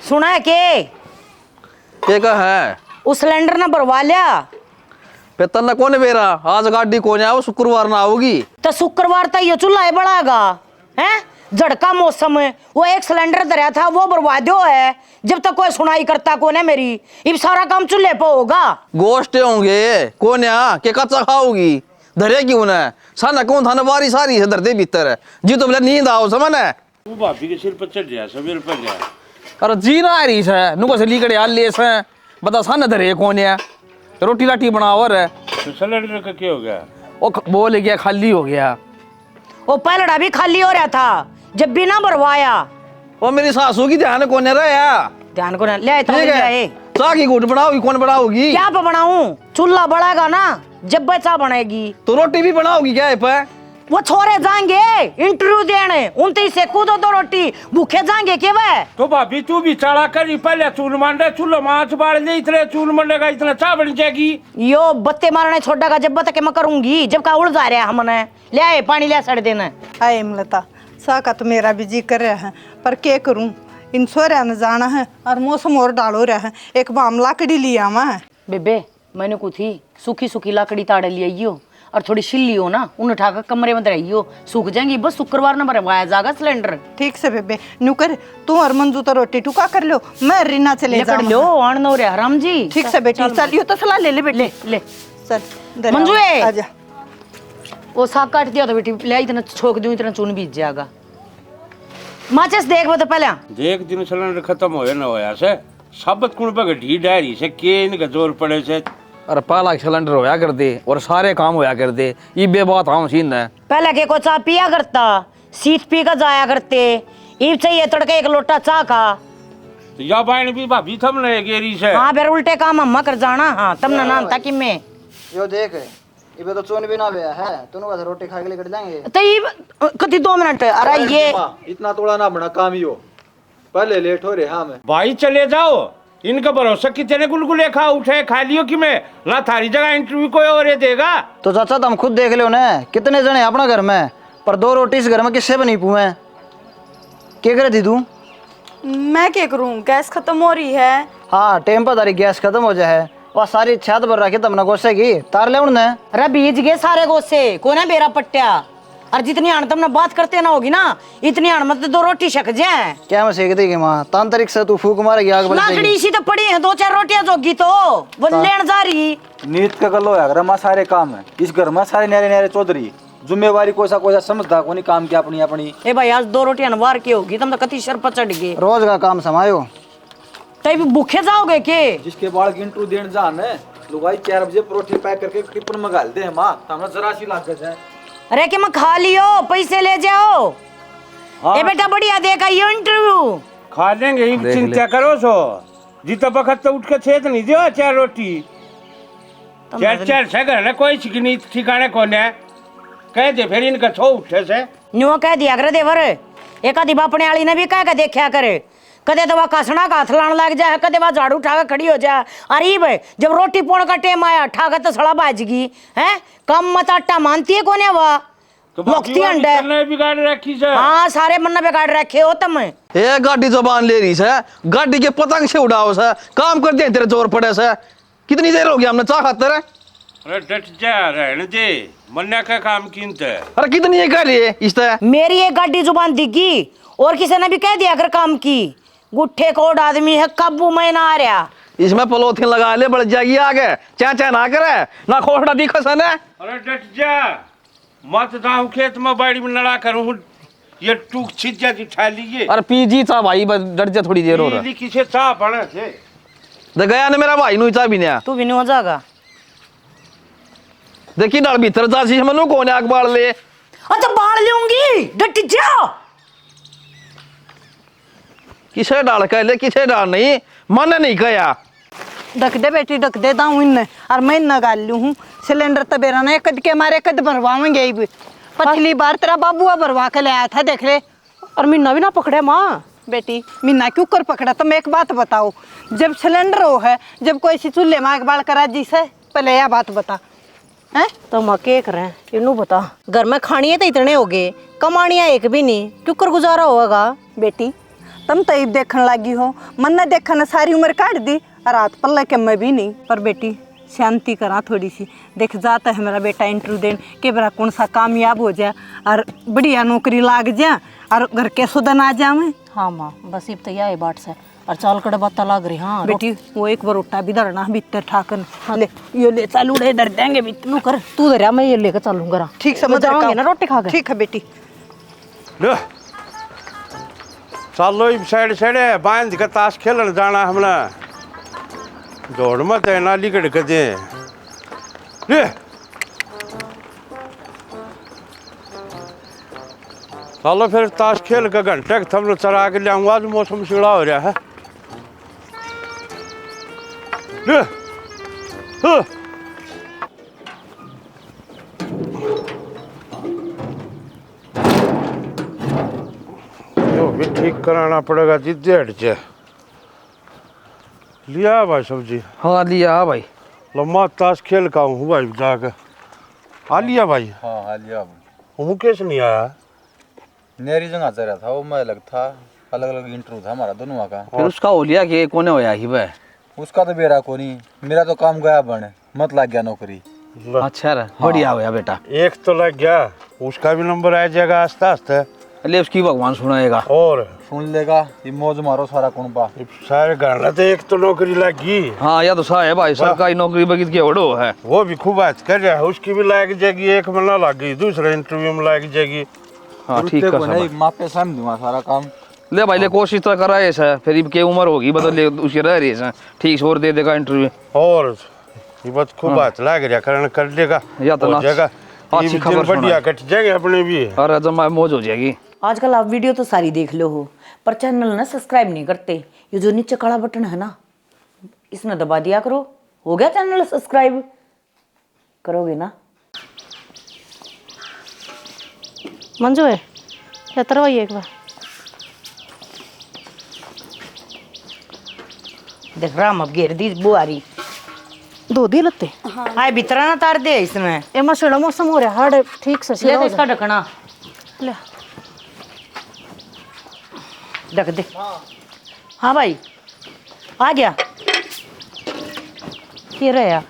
सुना है के का है उस सिलेंडर ने भरवा लिया। पेतन ना कौन बेरा आज गाड़ी कौन आओ शुक्रवार ना आओगी तो शुक्रवार तक ये चूल्हा ही बढ़ागा है। झड़का मौसम है, वो एक सिलेंडर धरा था वो बर्बाद दो है। जब तक कोई सुनाई करता कौन है मेरी, अब सारा काम चूल्हे पे होगा। गोश्त होंगे कौन आ के कच्चा खाओगी धरे क्यों ना साना कौन थाने बारी सारी है धरते भीतर जी तो बोले नींद आओ समझ है तू भाभी के सिर पर चढ़ जा सवेर पर जा। अरे जी ना आ रही है नुको से लीकड़े हाल ले से बता साना धरे कौन है रोटी लाटी बनाओ रे तो सिलेंडर का क्या हो गया? वो बोल गया खाली हो गया। वो पहलड़ा भी खाली हो रहा था जब भी ना भरवाया। वो मेरी सासू की ध्यान कौन है यार ध्यान को ले आए तो ठीक है चाह की गुट बनाओगी कौन बनाओगी क्या पे बनाऊं? चूल्हा बढ़ाएगा ना जब बचा बनेगी तो रोटी भी बनाओगी क्या पे वो छोरे जाएंगे इंटरव्यू देने 29 से कूदो दो रोटी भूखे जाएंगे के वे। तो भाभी तू भी चढ़ा कर पहले चूल मांडे चूल्हा माछ बाढ़ ले इतने चूल मंडेगा इतना चाह बन जाएगी। यो बत्ते मारने छोड़ेगा जब बता के मैं करूंगी जब का उड़ जा रहा है हमने ले आए पानी ले सड़ देना। आए मलता सा का तो मेरा भी जी कर रहा है पर क्या करूं इन सोरा न जाना है और मौसम और डालो रहा है। एक बाम लाकड़ी लिया हुआ है बेबे मैंने को थी सूखी सूखी लाकड़ी ताड़े ले आइयो और थोड़ी छिल्ली हो ना उन उठाकर कमरे में रहियो सूख जाएंगी बस शुक्रवार न भरवाया जाएगा सिलेंडर। ठीक से बेबे नु कर तू और मंजू तो रोटी टुका कर लो मैं रीना चले कर लो आन नो रे हराम जी। ठीक से बेटी चलियो तो सलाह ले ले बेटे ले चल मंजू आजा वो साग काट दिया तो बेटी ले इतना छोक दूं इतना चून बीत जाएगा। माचिस देख वो तो पहले देख दिन सिलेंडर खत्म होया ना होया से सबत कुण पे ढी डायरी से के इनका जोर पड़े से। अरे पहला सिलेंडर होया कर दे और सारे काम होया कर दे ये बेबात हम सीन है पहले के को चाह पिया करता सीट पी कर जाया करते ईब चाहिए तड़के एक लोटा चाह खा तो या बाइन भी भाभी थम ने गेरी से। हाँ फिर उल्टे काम अम्मा कर जाना। हाँ तब ना नाम था कि मैं यो देख इबे तो चोन भी ना गया है तूने बस रोटी खा के लेकर जाएंगे तो ये कति 2 मिनट अरे ये इतना थोड़ा ना बना काम ही हो पहले लेट हो रहे हाँ मैं भाई चले जाओ इनका भरोसा कितने गुलगुले खा उठे खा लियो कि मैं ना थारी जगह इंटरव्यू कोई और देगा। तो चाचा तुम खुद देख लो ना कितने जने अपना घर में पर 2 रोटी इस घर में किससे बनी पुए क्या करे दी तू मैं क्या करूं गैस खत्म हो रही है। हाँ टाइम पर तारी गैस खत्म हो जाए वह सारी छत भर रखी तुमने गोसे की तार ले उड़ने अरे बीज गए सारे गोसे को ना बेरा पट्टिया और जितनी आण तुमने बात करते ना होगी ना इतनी आण मत 2 रोटी छक जाए क्या मैं सेक देगी माँ तांत्रिक से तू फूक मारेगी आग लाकड़ी सी तो पड़ी है 2-4 रोटियां जोगी तो वो लेन जा रही नीत का गलो है घर में सारे काम है इस घर में सारे न्यारे न्यारे चौधरी जिम्मेवारी कोई सा समझता कोनी काम की अपनी अपनी। ए भाई आज 2 रोटियां नवार की होगी तुम तो कति सर पर चढ़ गए रोज का काम समायो तब भूखे जाओगे के जिसके बाल की इंटरव्यू देने जाने लुगाई 4 बजे परोठी पैक करके टिफिन में घाल दे है माँ तो हमें जरा सी लागत है। अरे कि मैं खा लियो पैसे ले जाओ। ए बेटा बढ़िया देखा ये इंटरव्यू खा लेंगे चिंता करो सो जितना वक्त तो उठ के छेद नहीं दियो 4 रोटी 4 से घर कोई छिकनी ठिकाने कौन है कह दे फिर इनका छो उठे से न्यू कह दिया करे देवर एक आधी बापने वाली ने भी कह के देखा करे कदे तो वह कसना का हाथ लाने लग जाए कदे वह झाड़ू उठा के खड़ी हो जाए। अरे भाई जब रोटी पोण का टेम आया उठा के तो सड़ा बाजगी है कम मत आटा मानती है कोने वह मुक्ति अंडे बिगाड़ रखी से। हाँ सारे मन बिगाड़ रखे हो तुम ये गाड़ी जबान ले रही है गाड़ी के पतंग से उड़ाओ से काम कर दे तेरे जोर पड़े से कितनी देर हो गया हमने चाह खाते रहे। अरे डट जा रहने दे मन्ना का काम कीमत है। अरे कितनी है गाड़ी इस तरह मेरी एक गाड़ी जुबान दिगी और किसी ने भी कह दिया अगर काम की गुट्ठे कोड आदमी है काबू में ना आ रहा इसमें पलोथिन लगा ले बढ़ जाएगी आगे चा ना करे ना खोखड़ा दिखा सन है। अरे डट जा मत जाऊं खेत में बाड़ी में लड़ा करूं ये टूक छिज्जा की ठा लीजिए। अरे पीजी चा भाई बस डर जा थोड़ी देर हो रहा किसे चाह पड़ा थे दे गया ना मेरा भाई नु चा भी नहीं तू भी नहीं हो जाएगा देखी ना भीतर जा सी मनु कोने आग बाड़ ले अच्छा बाढ़ लूंगी डट जा किसे डाल के ले किसे डाल नहीं मन नहीं गया ढक दे बेटी ढक दे दाऊं इन और मैं न गाल लू हूँ सिलेंडर तो बेरा ने कद के मारे कद भरवाएंगे ही पिछली बार तेरा बाबुआ भरवा के ले आया था देख ले और मीना भी ना पकड़े माँ बेटी मीना क्यों कर पकड़ा। तुम एक बात बताओ जब सिलेंडर हो है जब कोई सी चूल्हे में आग बाल करा जी से पहले यह बात बता है तो हम क्या कर रहे हैं इनू बता। घर में खानी है तो इतने हो गए कमानियाँ एक भी नहीं क्यों कर गुजारा होगा बेटी तुम तो इब देखने लगी हो, मन ने देखने सारी उम्र काट दी और रात पल्ले के मैं भी नहीं। पर बेटी शांति करा थोड़ी सी, देख जाता है मेरा बेटा इंटरव्यू देने के बरा कौन सा कामयाब हो जाए और बढ़िया नौकरी लाग जाए और घर के सुधन आ जाए। हाँ माँ, बस इब तो यही बात से और चाल कड़े बत्ता लाग रही। हाँ बेटी वो एक बार उठा भी धरना भीतर ठाकन। हाँ, ले ये ले चालू रे धर देंगे भी तू कर। तू धरिया, मैं ये लेकर चलूंगा। ठीक समझ जाओगे ना रोटी खा के? ठीक है बेटी। लो चलो इब साइड साइड बांध के ताश खेलन जाना हमने। दौड़ मत है नाली कड़ के दे ले। चलो फिर ताश खेल के घंटे हम लोग चरा के लियाऊंगा। आज मौसम सीढ़ा हो रहा है। ले हाँ। भी ठीक कराना पड़ेगा जी। डेढ़ से लिया भाई सब्जी। हाँ लिया भाई। लम्बा ताश खेल का हूँ भाई जाकर आ लिया भाई। हाँ हाँ लिया मुकेश नहीं आया। नेरी जगह चल रहा था वो, मैं अलग था, अलग अलग इंटरव्यू था हमारा दोनों का। फिर उसका हो लिया कि कोने होया ही भाई। उसका तो बेरा को नहीं, मेरा तो काम गया बने, मत लग गया नौकरी। अच्छा रे, बढ़िया होया बेटा। एक तो लग गया, उसका भी नंबर आ जाएगा आस्ते आस्ते। ले उसकी भगवान सुनाएगा। और सुन लेगा ये मौज मारो सारा कुनबा। सारे घर तो एक तो नौकरी लगी। हाँ या तो सा है भाई, सरकारी नौकरी बगित के ओडो है। वो भी खूब बात कर रहा है, उसकी भी लग जाएगी। एक महीना लग गई, दूसरे इंटरव्यू में लग जाएगी। हाँ ठीक है सब। मापे समझ दूंगा सारा काम। ले भाई ले, कोशिश तो कराए सर। फिर इनके उम्र होगी बदल ले उसकी रह रही है, ठीक छोड़ दे देगा इंटरव्यू। और ये बात खूब बात लग रहा, कारण कर लेगा या तो ना जगह अच्छी खबर बढ़िया कट जाएंगे अपने भी। और जमा मौज हो जाएगी। आजकल आप वीडियो तो सारी देख लो हो, पर चैनल ना सब्सक्राइब नहीं करते। ये जो नीचे काला बटन है ना, इसमें दबा दिया करो। हो गया चैनल सब्सक्राइब? करोगे ना? मंजू है क्या तरवाइए एक बार? देख राम अब घेर दी बुआरी। दो दी लगते हाय भीतरा ना तार दे इसमें। ए मसड़ा मौसम हो रहा हार्ड ठीक से ले दे इसका ढकना। ले ढक दे। हाँ भाई आ गया। ये रहा यार।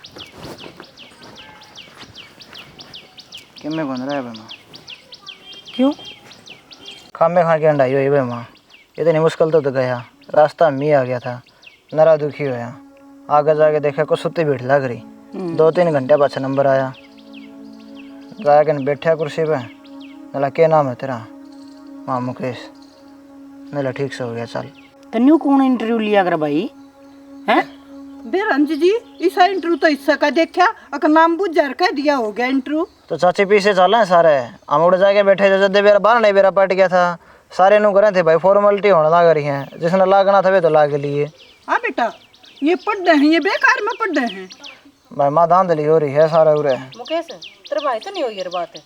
कि मैं बन रहा है भाई माँ? क्यों? खामे खा के अंडाई हुई भाई माँ। इतनी मुश्किल तो गया, रास्ता में आ गया था, नरा दुखी होया। आगे जाके देखा को सुत्ती भीड़ लग रही। 2-3 घंटे बाद नंबर आया। जाके बैठा कुर्सी पे। नला क्या नाम है तेरा? माँ मुकेश। नला ठीक से हो गया चल। तन्यू कौन इंटरव्यू लिया कर भाई? हैं? बेरंज जी इसा इंटरव्यू तो इसका का देखा, अगर नाम बुझ जार का दिया हो गया इंटरव्यू। तो चाची पीछे चल रहे सारे। हम उड़ जाके बैठे थे, जब मेरा बाहर नहीं मेरा पट गया था। सारे नु करे थे भाई, फॉर्मेलिटी होने लग रही है। जिसने लागना था वे तो लाग लिए। हाँ बेटा ये पढ़ रहे हैं, ये बेकार में पढ़ रहे हैं। भाई माँ धांधली हो रही है सारा उरे। मुकेश तेरे भाई तो नहीं हो ये बात है।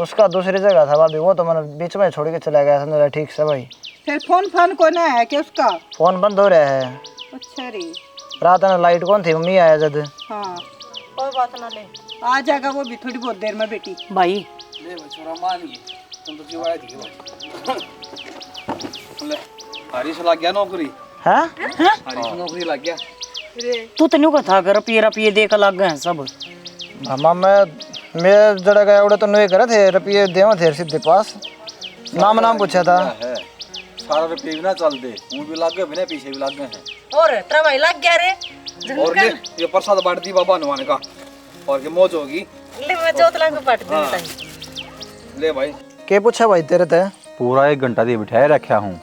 उसका दूसरी जगह था भाभी, वो तो मैंने बीच में छोड़ के चला गया था। ठीक से भाई। फिर फोन को ना है कि उसका फोन बंद हो रहा है। अच्छा रे। रात में लाइट कौन थी, मम्मी आया जब। हाँ कोई बात ना, ले आ जाएगा वो भी थोड़ी बहुत देर में बेटी। भाई ले भाई छोरा मान गई, तुम तो जीवाए थी भाई। ले हरी से लग गया नौकरी। हैं? हरी से नौकरी लग गया। तू तन्यू का था कर रपिये देख लग गए सब। मामा मैं जड़ा गया उड़े तो नहीं करे थे, रुपये देव थे सीधे पास। नाम पूछा था। सारा रुपये भी ना चल दे, मुंह भी लग गए, बिना पीछे भी लग गए हैं। और तेरा भाई लग गया रे। और ले ये प्रसाद बांट दी बाबा नवाने का, और के मौज होगी। ले मैं जोतला को पाट दे। ले भाई क्या पूछा भाई तेरे ते? पूरा 1 घंटा दिए बिठाए रखा हूँ,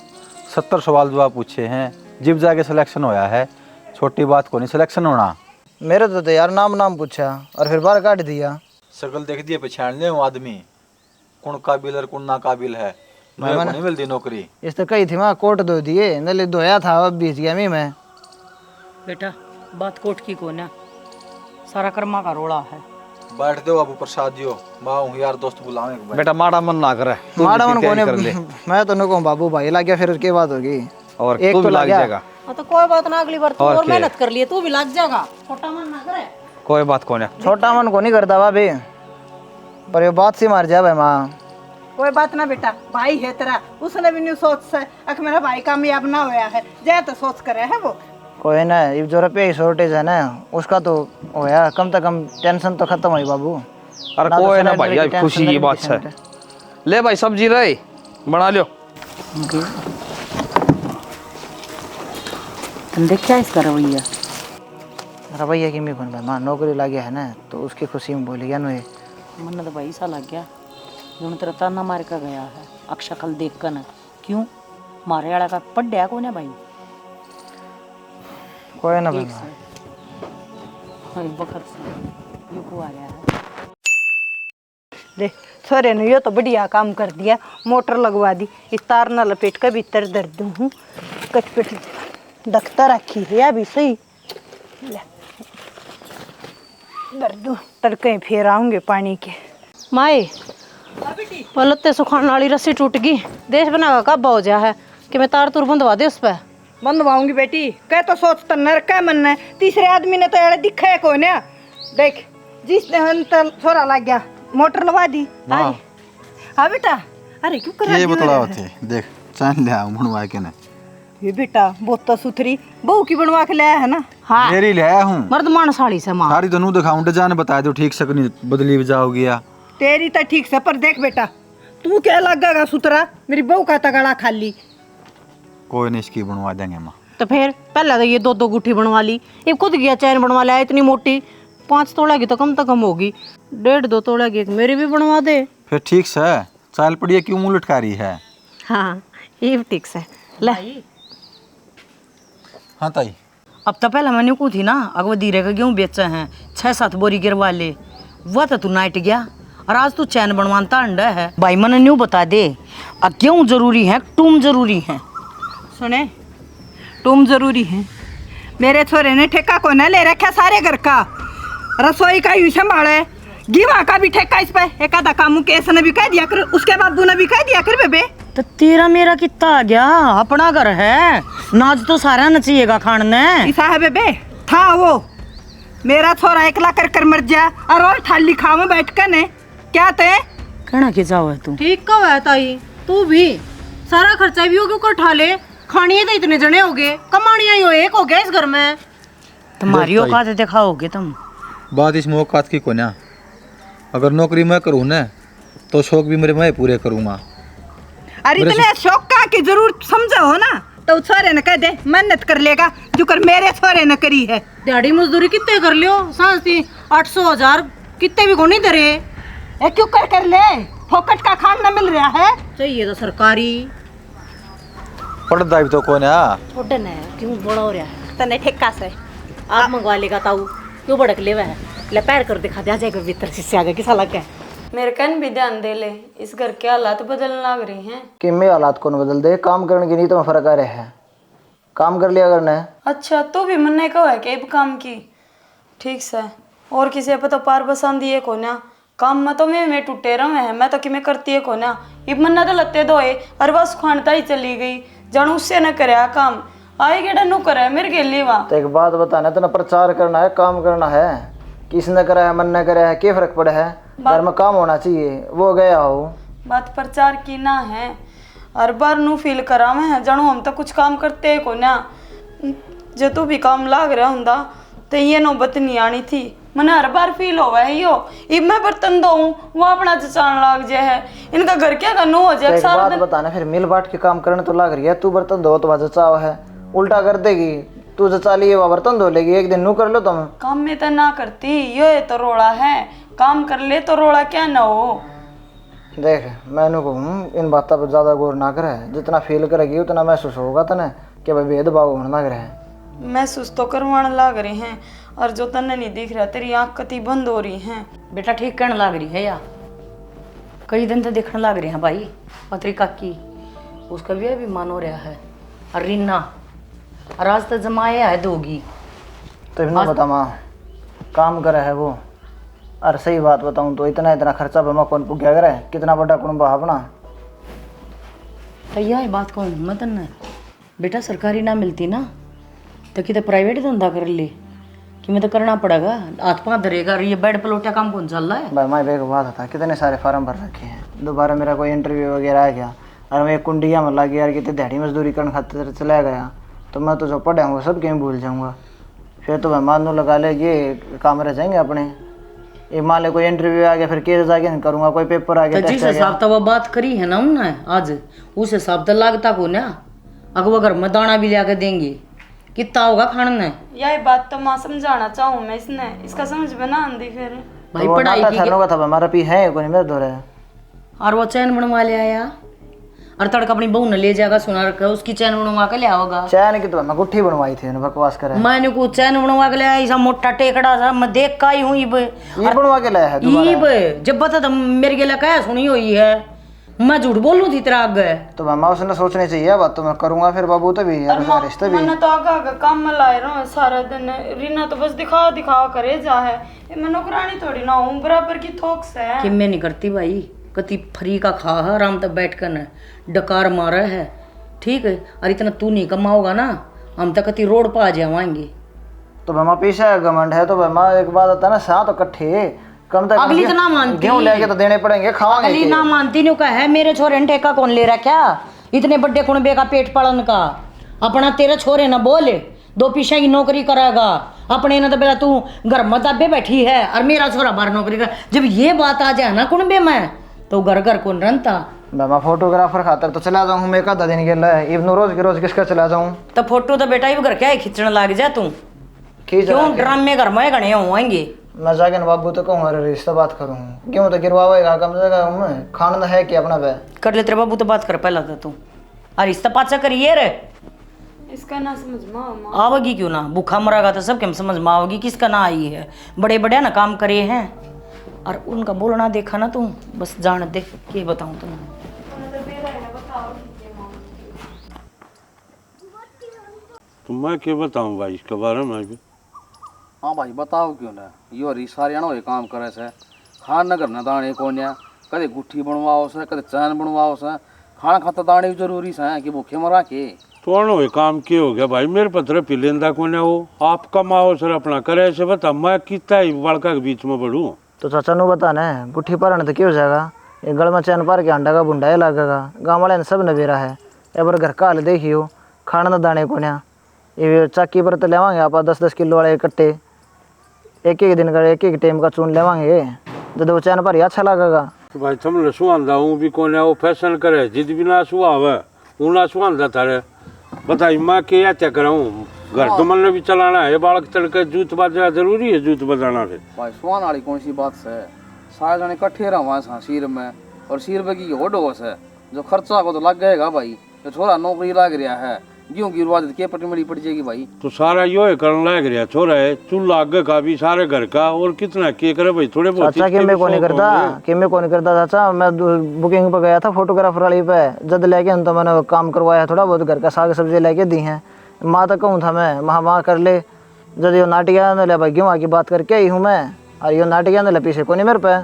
70 सवाल जवाब पूछे हैं, जिब जाके सिलेक्शन होया है। छोटी बात को नहीं सिलेक्शन होना। मेरे तो यार नाम पूछा और फिर बाहर काट दिया। शकल देख दिए पहचानने हूँ आदमी, कौन काबिल है कौन ना काबिल है। मेरे को नहीं मिलती नौकरी। इस तो कही थी माँ कोट धो दिए, नले धोया था अब बीच गया मैं। बेटा बात कोट की को ना, सारा कर्मा का रोड़ा है। बैठ दो बाबू प्रसाद जियो, माँ हूँ यार दोस्त बुलावे। बेटा माड़ा मन ना करे। माड़ा मन कोने मैं तो नको बाबू भाई लग गया, फिर क्या बात होगी। और एक तू तो भी लग जाएगा। हाँ तो कोई बात ना, अगली बार तू और और क्या? मेहनत कर लिए तू भी लग जाएगा। छोटा मन ना करे। कोई बात को नहीं। छोटा मन को नहीं करता भाभी, पर ये बात सी मार जा भाई माँ। कोई बात ना बेटा, भाई है तेरा, उसने भी नहीं सोच से अख मेरा भाई कामयाब ना होया है, जय तो सोच करे है वो। कोई ना, ये जो रुपये की शॉर्टेज है ना उसका तो होया, कम से कम टेंशन तो खत्म हुई बाबू। अरे ना तो कोई ना सिलेंडर भाई, की यार टेंशन, खुशी की ना बात किसी है। की। ले भाई सब्जी रहे बना लियो। तुम देखा इसका रवैया? रवैया की मैं कौन भाई, माँ नौकरी लग गया है ना तो उसकी खुशी में बोली गया नु। मन तो भाई सा लग गया जो तेरा ताना मार का गया है अक्ष शक्ल देख कर न। क्यों मारे वाला का पढ़या कौन है भाई? कोई ना भाई, एक वक्त से ये को आ गया है। देख छोरे ने यो तो बढ़िया काम कर दिया, मोटर लगवा दी, इस तार न लपेट कर भीतर दर दूँ हूँ, कटपट ढकता रखी है अभी सही। ले दर दूँ, तड़के फिर आऊँगे पानी के। माए पलते सुखाने वाली रस्सी टूट गई, देश बना का कब हो जा है कि मैं तार तुर बंधवा दे उस पर। बंधवाऊंगी बेटी, कह तो सोच तो नरक है मन है, तीसरे आदमी ने तो यार दिखा है कौन है। देख जिसने हम तो छोरा लग गया, मोटर लगा दी। हाँ। हाँ बेटा, अरे क्यों कर ये बतलाओ थे, देख चांद ले आऊं बनवा के ना। ये बेटा बहुत तो सुथरी बहू की बनवा के लाया है ना। हाँ मेरी ले आया हूँ, मर्द मान साड़ी से माँ। सारी तो नू दिखाऊं, जाने बता दो ठीक से नहीं बदली जाओगी या। तेरी तो ठीक से, पर देख बेटा तू क्या लगेगा सुथरा, मेरी बहू का तगड़ा खाली। कोई नहीं, इसकी बनवा देंगे माँ। तो फिर पहले तो ये दो दो गुठी बनवा ली, ये खुद गया चैन बनवा लिया इतनी मोटी, 5 तोड़ा की तो कम होगी, 1.5-2 तोड़ा की एक मेरी भी बनवा दे। फिर ठीक से चाल पड़िए, क्यों मुंह लटका रही है। हाँ ये भी ठीक से ले। हाँ ताई, अब तो पहले मैंने को थी ना अगवा धीरे का गेहूँ बेचे हैं 6-7 बोरी गिरवा ले, वह तो तू नाइट गया और आज तू चैन बनवाता अंडा है। भाई मैंने न्यू बता दे, अब गेहूँ जरूरी है टूम जरूरी है? सुने तुम जरूरी है, मेरे छोरे ने ठेका को न ले रखा सारे घर का, रसोई का यूं संभाले, गीवा का भी ठेका इस पे, एक आधा काम केस ने भी कह दिया कर, उसके बाबू ने भी कह दिया कर बेबे। तो तेरा मेरा कितना आ गया, अपना घर है, नाज तो सारा न चाहिएगा खाने। ऐसा है बेबे, था वो मेरा छोरा एकला कर कर मर जा और थाली खाओ में बैठ कर ने क्या ते कहना के जाओ है तू? ठीक कब है ताई, तू भी सारा खर्चा भी हो क्यों उठा ले, खानी तो इतने जने हो गए, कमानिया ही हो एक हो गया इस घर में। तुम्हारी औकात दिखाओगे तुम? बात इस औकात की को ना, अगर नौकरी मैं करूँ ना तो शौक भी मेरे मैं पूरे करूँगा। अरे इतने शौक का की जरूर समझा हो ना, तो छोरे ने कह दे मेहनत कर लेगा, जो कर मेरे छोरे ने करी है। दिहाड़ी मजदूरी कितने कर लियो, सांसी 800-1000 कितने भी को नहीं दे रहे। ए क्यों कर ले, फोकट का खाना मिल रहा है। चाहिए तो सरकारी पढ़ता भी तो कौन है। छोटे ने क्यों बड़ा हो रहा है, तने ठेका से आप मंगवा लेगा ताऊ, क्यों भड़क ले है, ले पैर कर दिखा दिया जाएगा भीतर से आगे किसा लग गया। मेरे कन भी ध्यान दे ले, इस घर के हालात बदलने लग रही हैं। कि मैं हालात को न बदल दे, काम करने की नीयत में फर्क आ रहा है, काम कर लिया करना है। अच्छा तो भी मन्ने कहो है कि अब काम की ठीक से, और किसी पे तो पार बसान दिए को ना, काम में तो मैं टूटे रहे हैं, मैं तो कि मैं करती है को ना, इब मन्ना तो लत्ते धोए और बस खानता ही चली गई, जानू उससे न करे काम, आई गेड़ा नु करे मेरे के लिए वहाँ। तो एक बात बताना, तो ना प्रचार करना है, काम करना है, किसने करा है मन ने करा है, क्या फर्क पड़ा है, घर में काम होना चाहिए, वो गया हो। बात प्रचार की ना है, हर बार नू फील करा मैं जानू हम तो कुछ काम करते है को ना, जो तू भी काम लाग रहा हुंदा तो ये नौबत नहीं आनी थी, मैंने हर बार फील होवा है यो, इब मैं बर्तन धोऊं वो अपना जचान लाग जाए है, इनका घर क्या करना हो जाए एक सारा बात दिन। बताना, फिर मिल बांट के काम करने तो लग रही है, तू बर्तन धो तो जचाव है, उल्टा कर देगी, तू जचा लिए वह बर्तन धो लेगी, एक दिन नू कर लो तुम। काम में तो ना करती, ये तो रोड़ा है, काम कर ले तो रोड़ा क्या ना हो। देख मैंने कहूँ इन बातों पर ज़्यादा गौर ना करे, जितना फील करेगी उतना महसूस होगा तने कि भाई भेदभाव होने लग रहे हैं। महसूस तो करवाने लग रहे हैं, और जो तन्ने नहीं दिख रहा, तेरी आँख कती बंद हो रही हैं। बेटा ठीक कहने लग रही है यार, कई दिन तो देखने लग रहे हैं भाई, पत्रिका की उसका भी अभिमान हो रहा है, और रीना और आज तो जमाया है दोगी। तो इन्हों बता माँ काम करे है वो, और सही बात बताऊँ तो इतना खर्चा बमा कौन पुग्या करे, कितना बड़ा कुंभ अपना। तो यह बात कौन मतन बेटा सरकारी ना मिलती ना तो कि प्राइवेट धंधा कर ले, कि मैं तो करना पड़ेगा, हाथ पाँव धरेगा, ये बेड पे लोटा काम कौन चल रहा है? भाई मैं एक बात था, कितने सारे फार्म भर रखे हैं, दोबारा मेरा कोई इंटरव्यू वगैरह आ गया और मैं कुंडिया में लग गया यार, कितनी दिहाड़ी मजदूरी करने खातिर चला गया तो मैं तो जो पढ़ा हूँ सब कहीं भूल जाऊँगा। फिर तो भाई मान लो लगा ले ये काम रह जाएंगे अपने। ये मान ले कोई इंटरव्यू आ गया फिर केस जाके नहीं करूँगा, कोई पेपर आ गया तो जिस हिसाब तो वो बात करी है ना उन्होंने आज, उस हिसाब तो लागता को ना, अगर वो घर में दाना भी ला देंगे कितना होगा खाने में? यही बात तो माँ समझाना चाहूँ मैं, इसने इसका समझ में ना आंदी फिर। भाई पढ़ाई की का था हमारा पी है कोई मेरे दो है। और वो चैन बनवा ले आया और तड़का अपनी बहू ने ले जाएगा सुना रखा, उसकी चैन बनवा के ले आओगा। चैन की तो मैं गुट्ठी बनवाई थी बकवास करे। मैंने को चैन बनवा के ले आया, ऐसा मोटा टेकड़ा सा मैं देख का ही हूँ। ये बनवा के लाया है दोबारा। जब बता तो मेरे के लिए क्या सुनी हुई है, मैं झूठ बोल रही थी तेरा आगे। तो मामा उसने सोचनी चाहिए बात, तो मैं करूंगा फिर बाबू तो भी यार रिश्ते भी। मैंने तो आगा काम में लाए रहा हूँ सारा दिन, रीना तो बस दिखावा करे जा है, मैं नौकरानी थोड़ी ना हूँ, बराबर की थोक से है। कि मैं नहीं करती भाई, कति फ्री का खा है आराम तक बैठ कर डकार मारा है, ठीक है। और इतना तू नहीं कमाओगा ना, हम तक कति रोड पर आ जाएंगे। तो मामा पीछे घमंड है तो मामा एक बात आता है ना, साथ तो कट्ठे कम तक अगली तो ना मानती, गेहूं लेके तो देने पड़ेंगे, खावांगे। अगली ना मानती नहीं का है, मेरे छोरे ने ठेका कौन ले रहा क्या इतने बड़े कुनबे का पेट पालन का? अपना तेरे छोरे ना बोले दो पीछे की नौकरी करेगा, अपने ना तो बेटा तू घर में दबे बैठी है और मेरा छोरा बाहर नौकरी कर। जब ये बात आ जाए ना कुनबे में तो घर घर कौन रनता? मैं फोटोग्राफर खातर तो चला जाऊँ, मैं एक आधा दिन के लिए इवन रोज के रोज किसका चला जाऊँ? तो फोटो तो बेटा ही घर क्या है खींचने लग जा तू, खींच क्यों ड्रामे घर में गणे होंगे? मैं जाके बाबू तो कहूँ अरे रिश्ता बात करूँ, क्यों तो गिरवाएगा कम से कम खाना है कि अपना पे कर ले। तेरे बाबू तो बात कर पहला था तू, और रिश्ता पाचा करिए रे। इसका ना समझ में आवगी क्यों ना, भूखा मरागा तो सब समझ में आवगी, किसका ना आई है। बड़े बड़े ना काम करे हैं और उनका बोलना देखा ना तू, बस जान दे के बताऊं तुम्हें। तो मैं क्या बताऊँ भाई इसके बारे में भी? हाँ भाई बताओ क्यों ना, यो हरी सारे ना काम करे से, खान न करना दाने कोन्या, कदे गुट्ठी बनवाओ से, कदे चैन बनवाओ से, खाना खाता दाने भी जरूरी से कि भूखे मरा के। तो अनो काम क्या हो गया भाई, मेरे पत्र पी लेंदा कोन्या वो, आप कमाओ सर अपना करे से, बता मैं कितना ही बड़का के बीच में बढ़ूँ? तो चाचा नु बता न गुट्ठी पारण तो क्यों जाएगा, ये गल में चैन पार के अंडा का बुंडा लगेगा, गाँव वाले ने सब नवेरा है। एबर घर का हाल देखियो, खाना न दाने कोन्या, ये चाकी पर तो लेवांगे आप 10-10 किलो वाले कट्टे, एक एक दिन का एक एक टाइम का चून लेवांगे, जब वो चैन पर ही अच्छा लगेगा। तो भाई तुमने सुहांदा हूँ भी कोन्या वो फैशन करे, जिद भी ना सुहावे वो ना सुहांदा थारे, बताइए मैं क्या क्या कराऊँ? घर तो मन भी चलाना है, बालक तड़के जूत बजा जरूरी है, जूत बजाना फिर भाई सुहान वाली कौन सी बात है, सारे जने इकट्ठे रहा सिर में, और सिर पे की होडोस है, जो खर्चा को तो लग जाएगा भाई, तो छोरा नौकरी लग रहा है, क्यों गिरवा दे के पटमड़ी पड़ जाएगी भाई। तो सारा यो है करने लग रहा छोरा है, चूल्हा आगे का भी सारे घर का, और कितना के करे भाई थोड़े बहुत। चाचा कि मैं कौन नहीं करता चाचा, मैं बुकिंग पे गया था फोटोग्राफर वाली पे, जद लेके तो मैंने काम करवाया, थोड़ा बहुत घर का साग सब्जी लेके दी हैं। माँ तक कहूँ था मैं माँ कर ले, जब यो नाटिया ने ले भाई गेहूँ की बात करके आई हूँ मैं, और यो नाटिया ने ले पीछे को नहीं मेरे पे।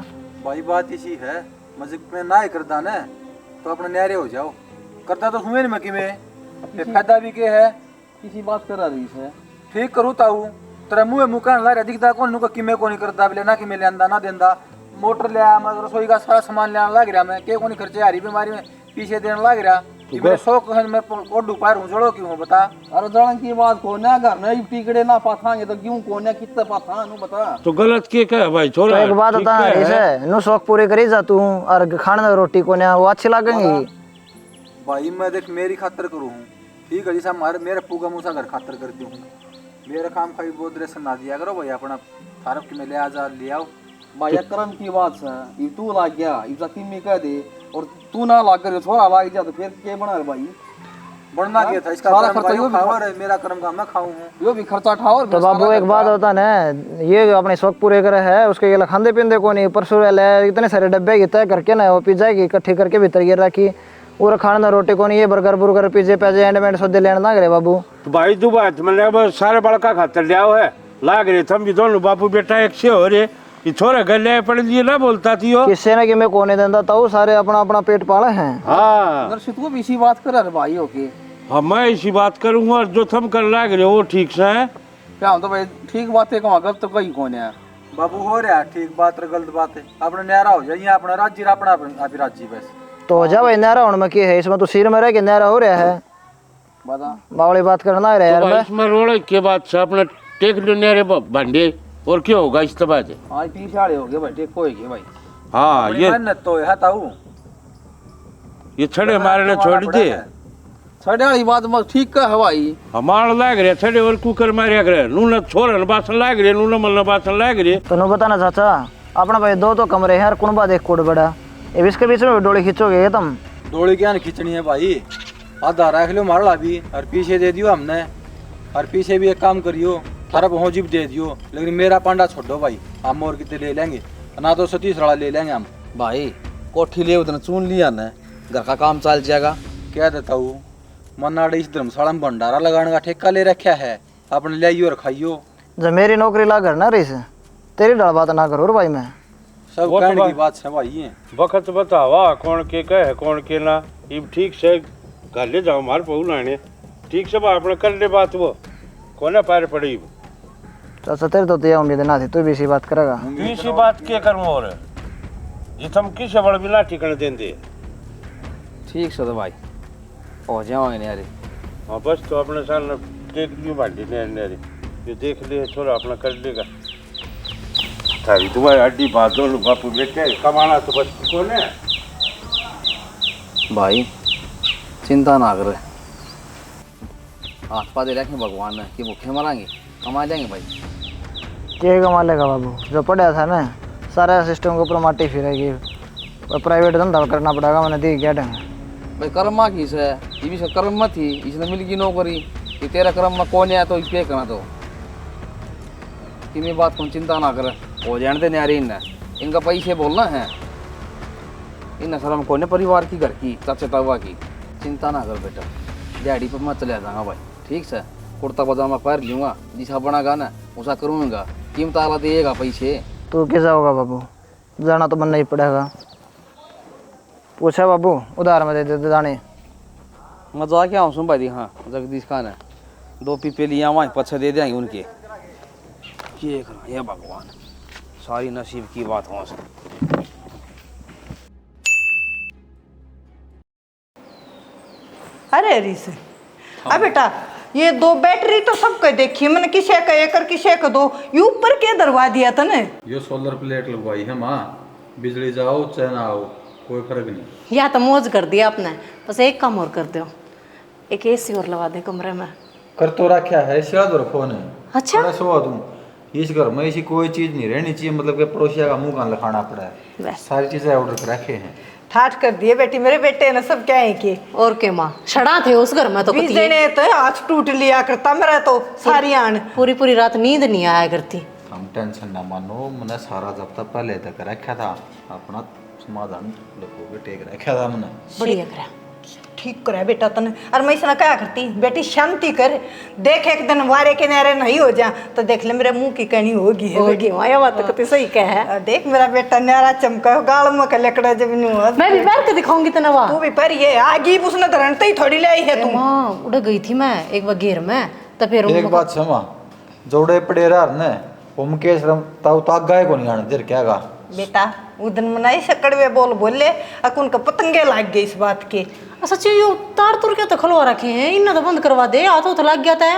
भाई बात इसी है, मजे में ना ही करता ना तो अपने न्यारे हो जाओ, करता तो हुए नहीं मैं कि में फायदा भी के है, किसी बात कर रही है ठीक करूँ ताऊ तेरा मुँह कहने ला दिखता कौन नुका कि मैं को नहीं करता बिले ना कि मैं लेंदा ना देंदा, मोटर ले आया मैं रसोई का सारा सामान लेने लग रहा, मैं के को नहीं खर्चे हरी बीमारी में पीछे देने लग रहा, मेरे शौक है मैं कोडू पार हूँ जोड़ो क्यों बता। अरे जड़न की बात को ना घर नहीं टिकड़े ना पाथांगे तो क्यों कोने कितने पाथा नु बता। तो गलत के क्या है भाई छोरा? एक बात बता इसे नु शौक पूरे करी जा तू, और खाना रोटी को ना वो अच्छी लगेंगी भाई। मैं देख मेरी खातर करूँ ठीक है, जैसा मेरे पूगा मूसा घर खातर करती हूँ, मेरे काम का भी बहुत रेशन ना दिया करो भाई, अपना फारक की में ले आ जा ले आओ भाई। कर्म की बात है, ये तू लाग गया इसा किमी कह दे, और तू ना लाग कर छोरा लाग जा तो फिर के बना रे भाई, बढ़ना क्या था इसका सारा कर्म खर्चा यो भी खाओ रे, मेरा कर्म का मैं खाऊं हूं, यो भी खर्चा ठाओ। तो बाबू एक बात होता ना, ये अपने शौक पूरे करे है उसके लिए खांदे पींदे को नहीं, परसों ले इतने सारे डब्बे की तय करके ना वो पिज्जा की इकट्ठी करके भीतर गिर रखी, और खाना रोटी को नहीं, ये बर्गर बुर्गर पिज्जे पैजे एंडमेंट सौदे लेने ना करे बाबू। तो भाई तू बात मैंने सारे बड़का खातर ले आओ है लाग रहे थम भी दोनों बापू बेटा एक से हो रहे, ये छोरा घर ले पड़ लिए ना बोलता थी हो किससे ना कि मैं कोने देता था, वो सारे अपना अपना पेट पाले हैं। हाँ अगर तू भी इसी बात कर रहा भाई ओके, हाँ मैं इसी बात करूंगा, और जो थम कर लाग रहे हो ठीक से है, क्या हम तो भाई ठीक बात है कहूँ गलत तो कहीं कौन है बाबू हो रहा है ठीक बात और गलत बात है अपने न्यारा हो जाइए अपना राज्य अपना आप राज्य बस तो हो जा भाई नहरा होने में क्या है, इसमें तो सिर में रह के नहरा हो रहा है। बता बावली बात करना है यार मैं। इसमें रोड के बाद से अपना टेक लो नेरे बंडे और क्या होगा इस बाद। आज 30 साल हो गए भाई टेक को भाई। हाँ बड़ी ये मेहनत तो है ताऊ ये छड़े मारने छोड़ दे। साढ़े वाली बात मत ठीक का हवाई हमार लाग रहे छड़े और कुकर मारिया करे नून छोरन बासन लाग रहे नून मलना बासन लाग रहे। तनु बताना चाचा अपना भाई दो तो कमरे हैं यार कुनबा देख कोड बड़ा ये इसके बीच में डोली खींचोगे तुम। डोली क्या खींचनी है भाई आधा रख लो मार ला भी और पीछे दे दियो हमने और पीछे भी एक काम करियो थारा पहुँच भी दे दियो लेकिन मेरा पांडा छोड़ो भाई हम और कितने ले लेंगे ना तो 37 ले लेंगे हम भाई कोठी ले उतना चुन लिया ना घर का काम चल जाएगा। क्या देता हूँ मनाड़े इस धर्मशाला में भंडारा लगाने का ठेका ले रखा है अपने ले आइयो और खाइयो। जब मेरी नौकरी ला कर ना रही से तेरी डर बात ना करो भाई मैं सब वो तो कहने की बात- बात है भाई ये वक्त बतावा कौन के कहे कौन के ना इब ठीक से घर ले जाओ मार पहू लाने ठीक से अपने कर ले बात वो कोने पैर पड़ी। चाचा तेरे तो यह उम्मीद ना थी तू भी इसी बात करेगा। इसी बात के करूँ और जिस हम किसे बड़ बिना ठिकाने देंगे। ठीक से तो भाई हो जाओ यार। हाँ बस तो अपने साल देख लियो बाटी नेरे नेरे ये देख ले छोरा अपना कर लेगा। थारी तुम्हारी हड्डी बातों बापू बेटे कमाना तो बस कौन है भाई चिंता ना कर हाथ पा दे रखे भगवान ने कि भूखे मरांगे कमा जाएंगे भाई। क्या कमा लेगा बाबू जो पढ़ा था ना सारा सिस्टम के ऊपर माटी फिरेगी और प्राइवेट धंधा करना पड़ेगा मैंने दी क्या ढंग भाई कर्म मा की है ये भी कर्म मत थी इसने मिल गई नौकरी कि तेरा कर्म में कौन है तो इस पे करना तो कि मैं बात को चिंता ना कर हो जाने दे न्यारे इनका पैसे बोलना है इन शर्म कौन है परिवार की घर की चाचा तावा की चिंता ना कर बेटा दिहाड़ी पर मैं चले जाऊँगा भाई ठीक से कुर्ता पजामा पहन लूँगा जिसा बनागा ना उसा करूँगा कीमत आला देगा पैसे। तू कैसा होगा बाबू जाना तो बनना ही पड़ेगा। पूछा बाबू उधार में दे दे जाने मैं जा के आऊँ सुन भाई हाँ जगदीश खान है 2 पीपे लिया वहाँ पछे दे देंगे उनके ये करा ये भगवान सारी नसीब की बात हो सकती। अरे रिस अब बेटा ये 2 बैटरी तो सबको देखी मैंने किसे का एक और किसे का 2 ये ऊपर क्या दरवा दिया था ने ये सोलर प्लेट लगवाई है माँ बिजली जाओ चाहे ना आओ कोई फर्क नहीं। या तो मौज कर दिया आपने बस एक काम और कर दो एक एसी और लगा दे कमरे में। कर तो रखा है शायद और फोन है अच्छा मैं सो दूँ इस घर में ऐसी कोई चीज़ नहीं रहनी चाहिए मतलब कि पड़ोसिया का मुंह कान लखाना पड़ा है बस सारी चीज़ें ऑर्डर कर रखे हैं। ठाठ कर दिए बेटी मेरे बेटे ने सब क्या है कि और के माँ छड़ा थे उस घर में तो 20 कती देने तो हाथ टूट लिया करता मेरा तो सारी आन पूरी पूरी रात नींद नहीं आया करती। हम टेंशन ना मानो मैंने सारा जब तक पहले तक रखा था अपना समाधान लोगों के टेक रखा था मैंने। बढ़िया करा ठीक करे बेटा तने और मैं इसने क्या करती बेटी शांति कर देख एक दिन वारे के नारे नहीं हो जा तो देख ले मेरे मुंह की कहनी होगी है होगी माया बात तो कती सही कह है। देख मेरा बेटा नारा चमका गाल में के लकड़ा जब नहीं हुआ मैं भी पैर के दिखाऊंगी तना वाह तू भी पर ये आगी उसने धरनते ही थोड़ी लाई है तू माँ उड़ गई थी मैं एक बार घेर में तो फिर एक बात समा जोड़े पड़े रहा ने हम के श्रम ताऊ ताक गाय को नहीं आने देर क्या गा बेटा वो दिन मनाई सकड़वे बोल बोले अकुन का पतंगे लाग गए इस बात के सच्ची यो तार तुर के तो खलवा रखे हैं इन्हें तो बंद करवा दे हाथ तो लग गया था।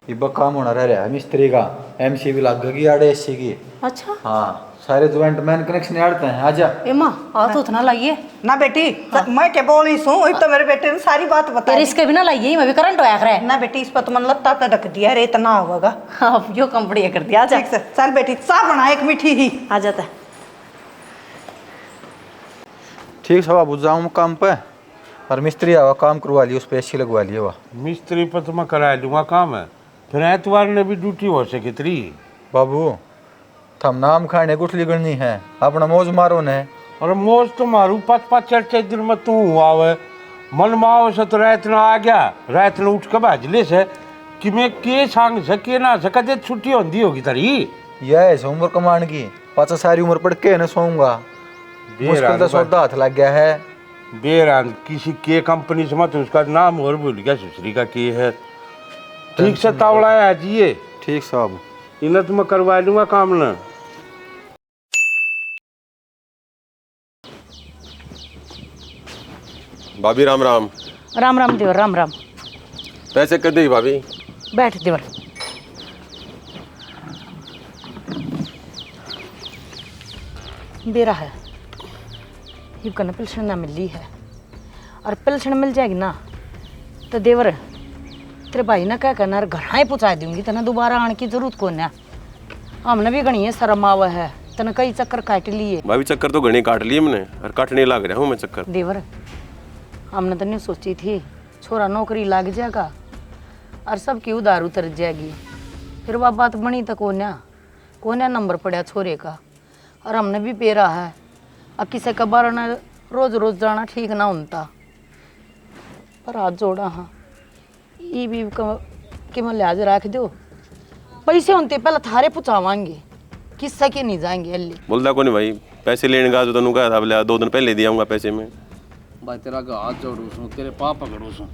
ये काम होना रह रहा है मिस्त्री का एमसी भी लग गई आड़े एसी की। अच्छा हाँ सारे ज्वाइंट मैन कनेक्शन आड़ते हैं आजा ए माँ हाथ तो ना लाइए ना बेटी मैं क्या बोली सू तो मेरे बेटे ने सारी बात बता तेरे इसके बिना लाइए मैं भी करंट होया करे ना बेटी इस पर तो मन लत्ता तो रख दिया रे इतना होगा अब यो कम बढ़िया कर दिया ठीक से चल बेटी चाह बना एक मीठी ही आ जाता है। ठीक है बाबू जाऊँ काम पे और मिस्त्री आवा काम करवा लियो उस पे एसी लगवा लियो वा मिस्त्री पर तो मैं करा दूंगा काम है फिर एतवार ने भी ड्यूटी हो सके तेरी। बाबू थम नाम खाने कुछ लिगड़नी है अपना मौज मारो ने और मौज तो मारू 5-5 4 दिन में तू आवे मन में आओ से तो रात न आ गया रात न उठ के बाजले से कि मैं के सांग सके ना सका जे छुट्टी होती होगी तेरी। यह है उम्र कमान की पाचा सारी उम्र पढ़ के न सोऊंगा मुश्किल तो सौदा हाथ लग गया है। बेरान किसी के कंपनी से मत उसका नाम और भूल गया दूसरी का के है ठीक से तावड़ा है आज ये ठीक साहब। इन्हें तो मैं करवा लूंगा काम ना। भाभी राम राम। राम राम देवर, राम राम। पैसे कर दी भाभी। बैठ देवर। बेरा है ये कन पेंशन ना मिली है, और पेंशन मिल जाएगी ना तो देवर तेरे भाई ना क्या करना, घर ही पहुँचा दूंगी, तना दोबारा आने की जरूरत कौन है। हमने भी गणी है शर्म आवा है, तना कई चक्कर काट लिए। भाभी चक्कर तो घनी काट लिए मैंने, और काटने लग रहा हूँ मैं चक्कर। देवर हमने तो नहीं सोची थी छोरा नौकरी लग जाएगा और सबकी उधार उतर जाएगी, फिर वह बात बनी तो कोन्या नंबर पड़ा छोरे का, और हमने भी पेरा है। अब किसी का बार न रोज रोज जाना ठीक ना होता, पर हाथ जोड़ा हाँ ये भी कि मैं लिहाज रख दो, पैसे होते पहले थारे पहुँचावांगे, किस्सा के नहीं जाएंगे। अल्ली बोलता को नहीं भाई, पैसे लेने का जो तेन कहा था बोले 2 दिन पहले दियाऊंगा पैसे में। भाई तेरा हाथ जोड़ू सू, तेरे पाप पकड़ू सू,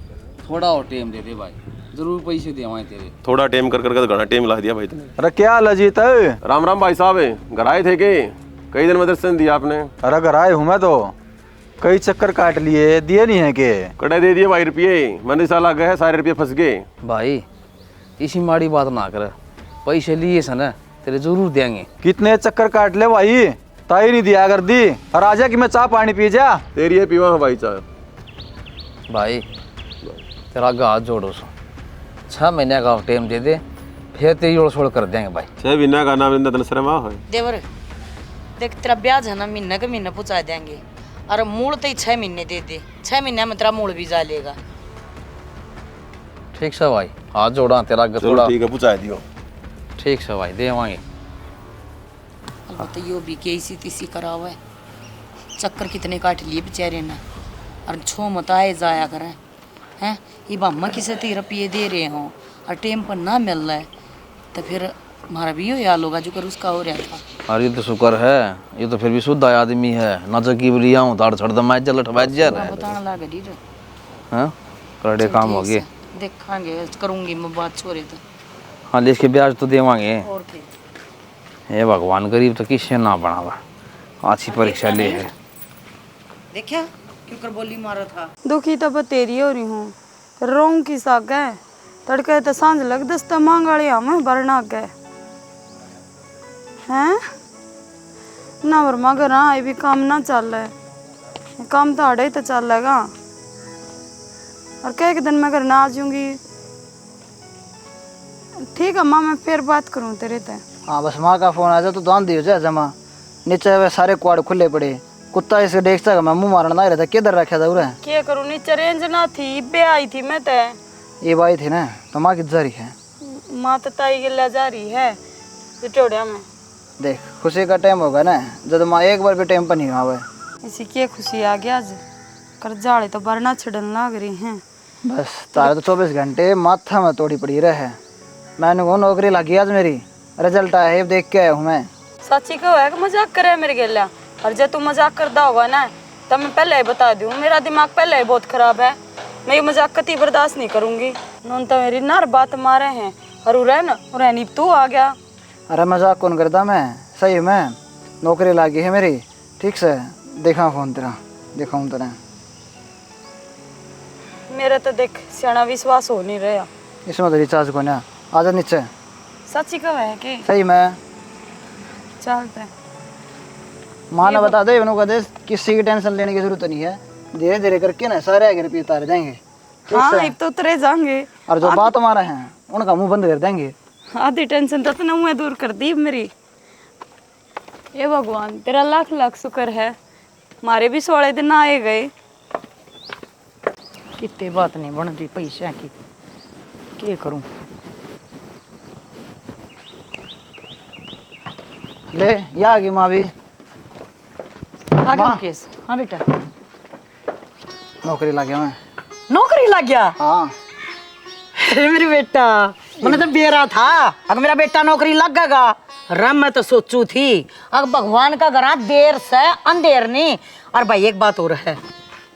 थोड़ा और टाइम दे दे भाई, जरूर पैसे देवाएं तेरे। थोड़ा टाइम कर करके तो घना टाइम ला दिया भाई तुमने। अरे क्या हाल अजीत है? राम राम भाई साहब, घर आए थे के? कई दिन में दर्शन दिया आपने। अरे घर आए हूँ मैं तो, कई चक्कर काट लिए, दिए नहीं है के? कड़े दे दिए भाई रुपये, मैंने साला गए सारे रुपये फंस गए। भाई इसी माड़ी बात ना कर, पैसे लिए सन तेरे जरूर देंगे। कितने चक्कर काट ले भाई, ताई नहीं दिया कर दी, और आजा कि मैं चाय पानी पी जा। तेरी है पीवा भाई चाय। भाई तेरा हाथ जोड़ो सो, 6 महीने का टाइम दे दे, फिर तेरी ओर छोड़ कर देंगे भाई। 6 महीना का नाम इंदा शर्मा है। देवर देख तेरा ब्याज है ना महीने के महीने पहुँचा देंगे, और मूल तो 6 महीने दे दे, 6 महीने में तेरा मूल भी जा लेगा। ठीक से भाई, हाथ जोड़ा तेरा थोड़ा। ठीक है पहुँचा दियो। ठीक से भाई देवांगे। तो यो भी कैसी तीसी करा हुआ है, चक्कर कितने काट लिए बेचारे ने, और छो मत आए जाया करें हैं। ये बम्मा किसे 13 रुपये दे रहे हों और टाइम पर ना मिल रहा है, तो फिर हमारा भी यो हाल होगा जो कर उसका हो रहा था। अरे ये तो शुक्र है, ये तो फिर भी शुद्ध आदमी है, ना जगी बलिया हूँ दाड़ छड़ दमा जल ठबाज बताना लगा दी हाँ करड़े काम हो गए। देखांगे करूंगी मैं बात छोरे तो। हाँ ले इसके ब्याज तो देवांगे। और क्या हे भगवान, गरीब तो किससे ना बनावा, अच्छी परीक्षा ले है। देखा क्यों कर बोली मारा था। दुखी तो बतेरी हो रही हूँ, रोंग की साग है, तड़के तो सांझ लग दस्ता मांगाड़ी हमें भरना गए हैं ना, वर मगर हाँ ये भी काम ना चल रहा है, काम तो आड़े तो चल रहेगा, और कई एक दिन मैं घर ना आ जाऊंगी। ठीक है माँ, मैं फिर बात करूँ तेरे ते। हाँ बस माँ का फोन आ जाए तो दान दियो जाए जमा, नीचे वे सारे क्वाड खुले पड़े, कुत्ता इसे देखता है मैं मुंह मारना नहीं रहता, किधर रखा था उरे? क्या करूँ, नीचे रेंज ना थी, बे आई थी मैं ते। ये बाई थी ना, तो माँ किधर रही है? माँ तो ताई के ले जा रही है पिटोड़िया में। देख खुशी का टाइम होगा ना, जब माँ एक बार भी टाइम पर नहीं आवे। इसी की खुशी आ गया आज, कर जाड़े तो भरना छिड़न लग रही हैं। बस तारे तो 24 घंटे माथा में तोड़ी पड़ी रहे। मैंने वो नौकरी लगी आज मेरी, रिजल्ट आया है देख के आया हूँ मैं। सच्ची कहो है कि मजाक करे मेरे गेला, और जब तू मजाक करता होगा ना तो मैं पहले ही बता दूँ, मेरा दिमाग पहले ही बहुत खराब है, मैं ये मजाक कती बर्दाश्त नहीं करूँगी। नून तो मेरी नार बात मारे हैं, और उरैनी तू आ गया। अरे मजाक कौन करता मैं, सही में नौकरी लगी है मेरी। ठीक से देखा फोन तेरा, दिखाऊँ तेरा। मेरा तो देख सियाना विश्वास हो नहीं रहा। इसमें तो रिचार्ज को ना, आजा नीचे। सच्ची कहो है कि सही में चलते हैं। माँ ने बता दे उन्होंने दे, किसी की टेंशन लेने की जरूरत नहीं है, धीरे धीरे करके ना सारे आगे रुपये उतार देंगे। हाँ अब तो उतरे जाएंगे, और जो बात हमारा है उनका मुंह बंद कर देंगे। आधी टेंशन तो ना मुँह दूर कर दी मेरी। ये भगवान तेरा लाख लाख शुक्र है, हमारे भी 16 दिन आए गए। कितने बात नहीं बन रही पैसा की, क्या करूं। ले या आ गई माँ भी। आगे केस। हाँ बेटा नौकरी लग गया मैं। नौकरी लग गया? हाँ अरे मेरे बेटा, मैंने तो बेरा था अगर मेरा बेटा नौकरी लग गया। रम मैं तो सोचू थी अब भगवान का घरा देर से अंधेर नहीं। और भाई एक बात और है,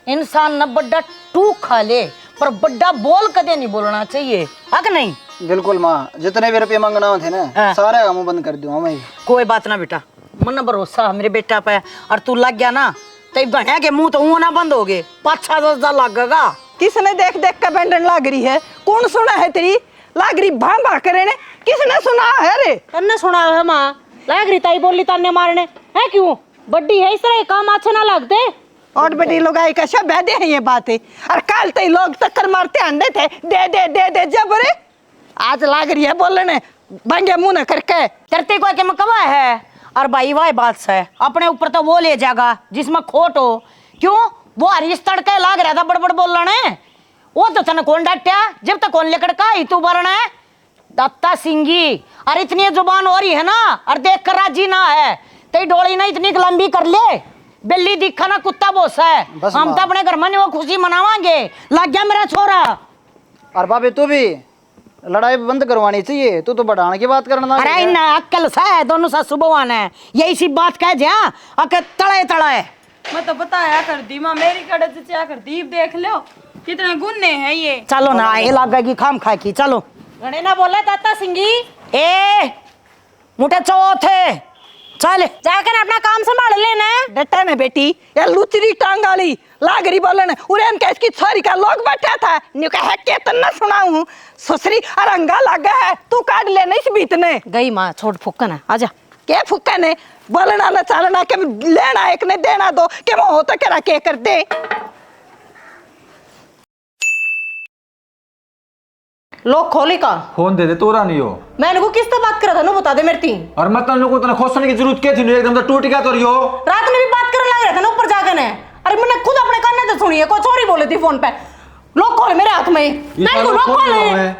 इंसान न बड्डा टूक खा ले पर बड्डा बोल कदे नहीं बोलना चाहिए, है कि नहीं? बिल्कुल माँ, जितने भी रुपये मांगना थे ना हाँ। सारे का मुंह बंद कर दूंगा मैं। कोई बात ना बेटा, मन भरोसा है मेरे बेटा पे, और तू लग गया ना तो बढ़िया के मुंह तो ऊँ ना बंद हो गए, 5-6 लगेगा। किसने देख देख कर बैंडन लाग रही है? कौन सुना है तेरी लाग रही भां करे ने? किसने सुना है रे? तन्ने सुना है माँ, लाग रही ताई बोली ताने मारने है, क्यों बड्डी है इस तरह के काम अच्छे ना लगते। और बड़ी लोगाई का सब बहदे हैं ये बातें। और कल तई लोग चक्कर मारते अंडे थे, दे दे दे दे जब रे आज लाग रही है बोलने बंगे मुंह न करके। तेरे को के मकवा है, और भाई वाह बात है, अपने ऊपर तो वो ले जाएगा जिसमें खोट हो। क्यों वो हरीश तड़के लाग रहा था बड़बड़ बोलने, वो तो तने कौन डांटा जब तक कौन लेकर का ही तू बरना है दत्ता सिंगी। और इतनी जुबान हो रही है ना, और देख कर राजी ना है, तेरी डोली ना इतनी लंबी कर ले, बिल्ली दिखा ना कुत्ता बोसा है। बस हम तो अपने घर में वो खुशी मनावांगे। लग गया मेरा छोरा। और भाभी तू भी लड़ाई बंद करवानी चाहिए, तू तो बढ़ाने की बात करना। अरे इन अक्कल सा है दोनों सासू बहू ने, यही सी बात कह जा अके तड़े तड़े। मैं तो बताया कर दी माँ, मेरी कड़े से क्या कर दी, देख लो कितने गुन्ने हैं ये। चलो ना, ये लगेगी खाम खा की। चलो घणे ना बोला दाता सिंगी, ए मुठे चौथे चल जाकर अपना काम संभाल लेना। डटा ने बेटी या लुचरी टांग वाली लाग रही बोलने उड़ेन का इसकी छोरी का लोग बैठा था न्यू का है के तन्ना सुनाऊं ससुरी अरंगा लगा है तू काट ले नहीं इस बीतने गई माँ, छोड़ फुक्कन है, आजा। के फुक्का ने बोलना ना चालना के लेना एक ने देना दो के वो होता करा के कर दे। लोग खोली का फोन दे दे, तोरा नहीं हो। मैंने को किस तरह बात करा था ना बता दे मेरी तीन। और मत को इतना खोसने की जरूरत क्या थी? एकदम से टूट गया तो रियो। रात में भी बात करने लग रहा था ना ऊपर जाकर ने। अरे मैंने खुद अपने कान से सुनी है, कोई चोरी बोली थी फोन पे। लोग खोले मेरे हाथ में, मैं को लोग खोले।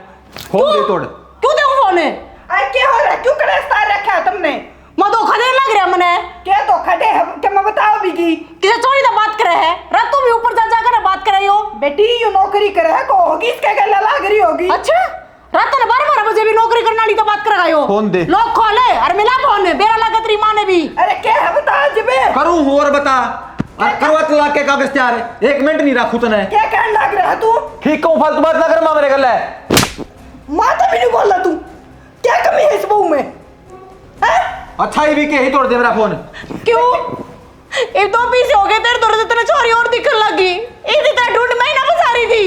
फोन दे तोड़। क्यों दे फोन है? अरे क्या हो रहा क्यों करे स्टार रखा है तुमने? मैं धोखा देने लग रहा मैंने। क्या धोखा दे है के मैं बताओ भी की किसे चोरी ना बात करे है? रात तू भी ऊपर जा जाकर बात कर रही हो। बेटी ये नौकरी करे है को होगी इसके गले लाग रही होगी। अच्छा रात ने 12 बजे भी नौकरी करने वाली तो बात कर रहा हो। फोन दे। लोग खोले और मिला फोन है, बेरा लगा तेरी माँ ने भी। अरे क्या है बता जबे करूं हूं और बता। और करवत ला के कागज तैयार है, 1 मिनट नहीं रखू तने। क्या कहने लग रहा है तू? ठीक कहूं, फालतू बात ना कर मां मेरे गले। माँ तो भी नहीं बोल रहा तू, क्या कमी है इस बहू में? अच्छा ही भी के ही तोड़ दे मेरा फोन। क्यों? एक 2 पीस हो गए तेरे दौड़ से तेरे चोरी और दिखने लगी। इसी तरह ढूंढ मैं ना बता रही थी।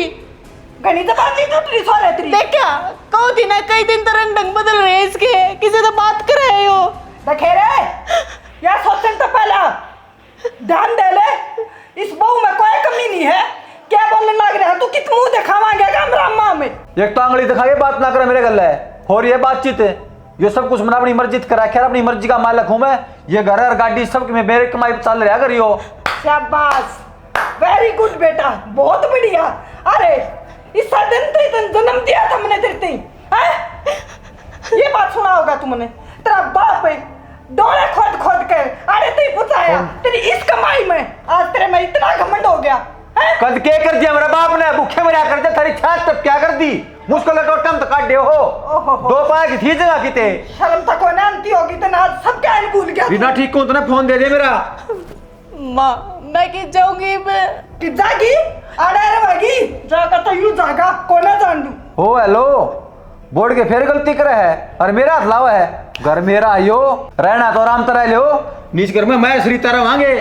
गणी जबान नहीं टूट रही सो रहती। देख क्या कहूँ थी ना, कई दिन तरंग ढंग बदल रहे इसके, किसी से बात कर रहे हो। देखे रे यार सोचने तो पहला ध्यान दे ले, इस बहू में कोई कमी नहीं है। क्या बोलने लग रहा है तू? कित मुंह दिखावांगे कमरा माँ में? एक तो आंगली दिखा के बात ना करे मेरे गले। हो रही है बातचीत, ये सब कुछ मैंने अपनी मर्जी करा, खैर अपनी मर्जी का मालिक हूं मैं। ये घर और गाड़ी सब में मेरे कमाई चल रहा करियो। शाबाश, वेरी गुड बेटा, बहुत बढ़िया। अरे इस दिन तो जन्म दिया था मैंने तेरे हैं? ये बात सुना होगा तुमने, तेरा बाप है डोले खोद खोद कर अरे तू पूछाया तेरी इस कमाई में आज तेरे में इतना घमंड हो गया है? कद के कर दिया मेरा बाप ने? भूखे मरिया कर दे, थारी छात तब क्या कर दी? मुश्किल टोटम तो काट दे हो। 2 पाए की थी जगह किते शर्म तक को नानती होगी तो आज सब क्या भूल गया। बिना ठीक को तूने फोन दे दे मेरा। माँ मैं कि जाऊंगी, मैं कि जागी अरे रहेगी जागा तो यूं जागा को ना जान दूं। ओ हेलो, बोर्ड के फिर गलती करे है और मेरा हाथ लावा है। घर मेरा आयो, रहना तो आराम तरह लो, नीच घर में मैं श्री तरह मांगे।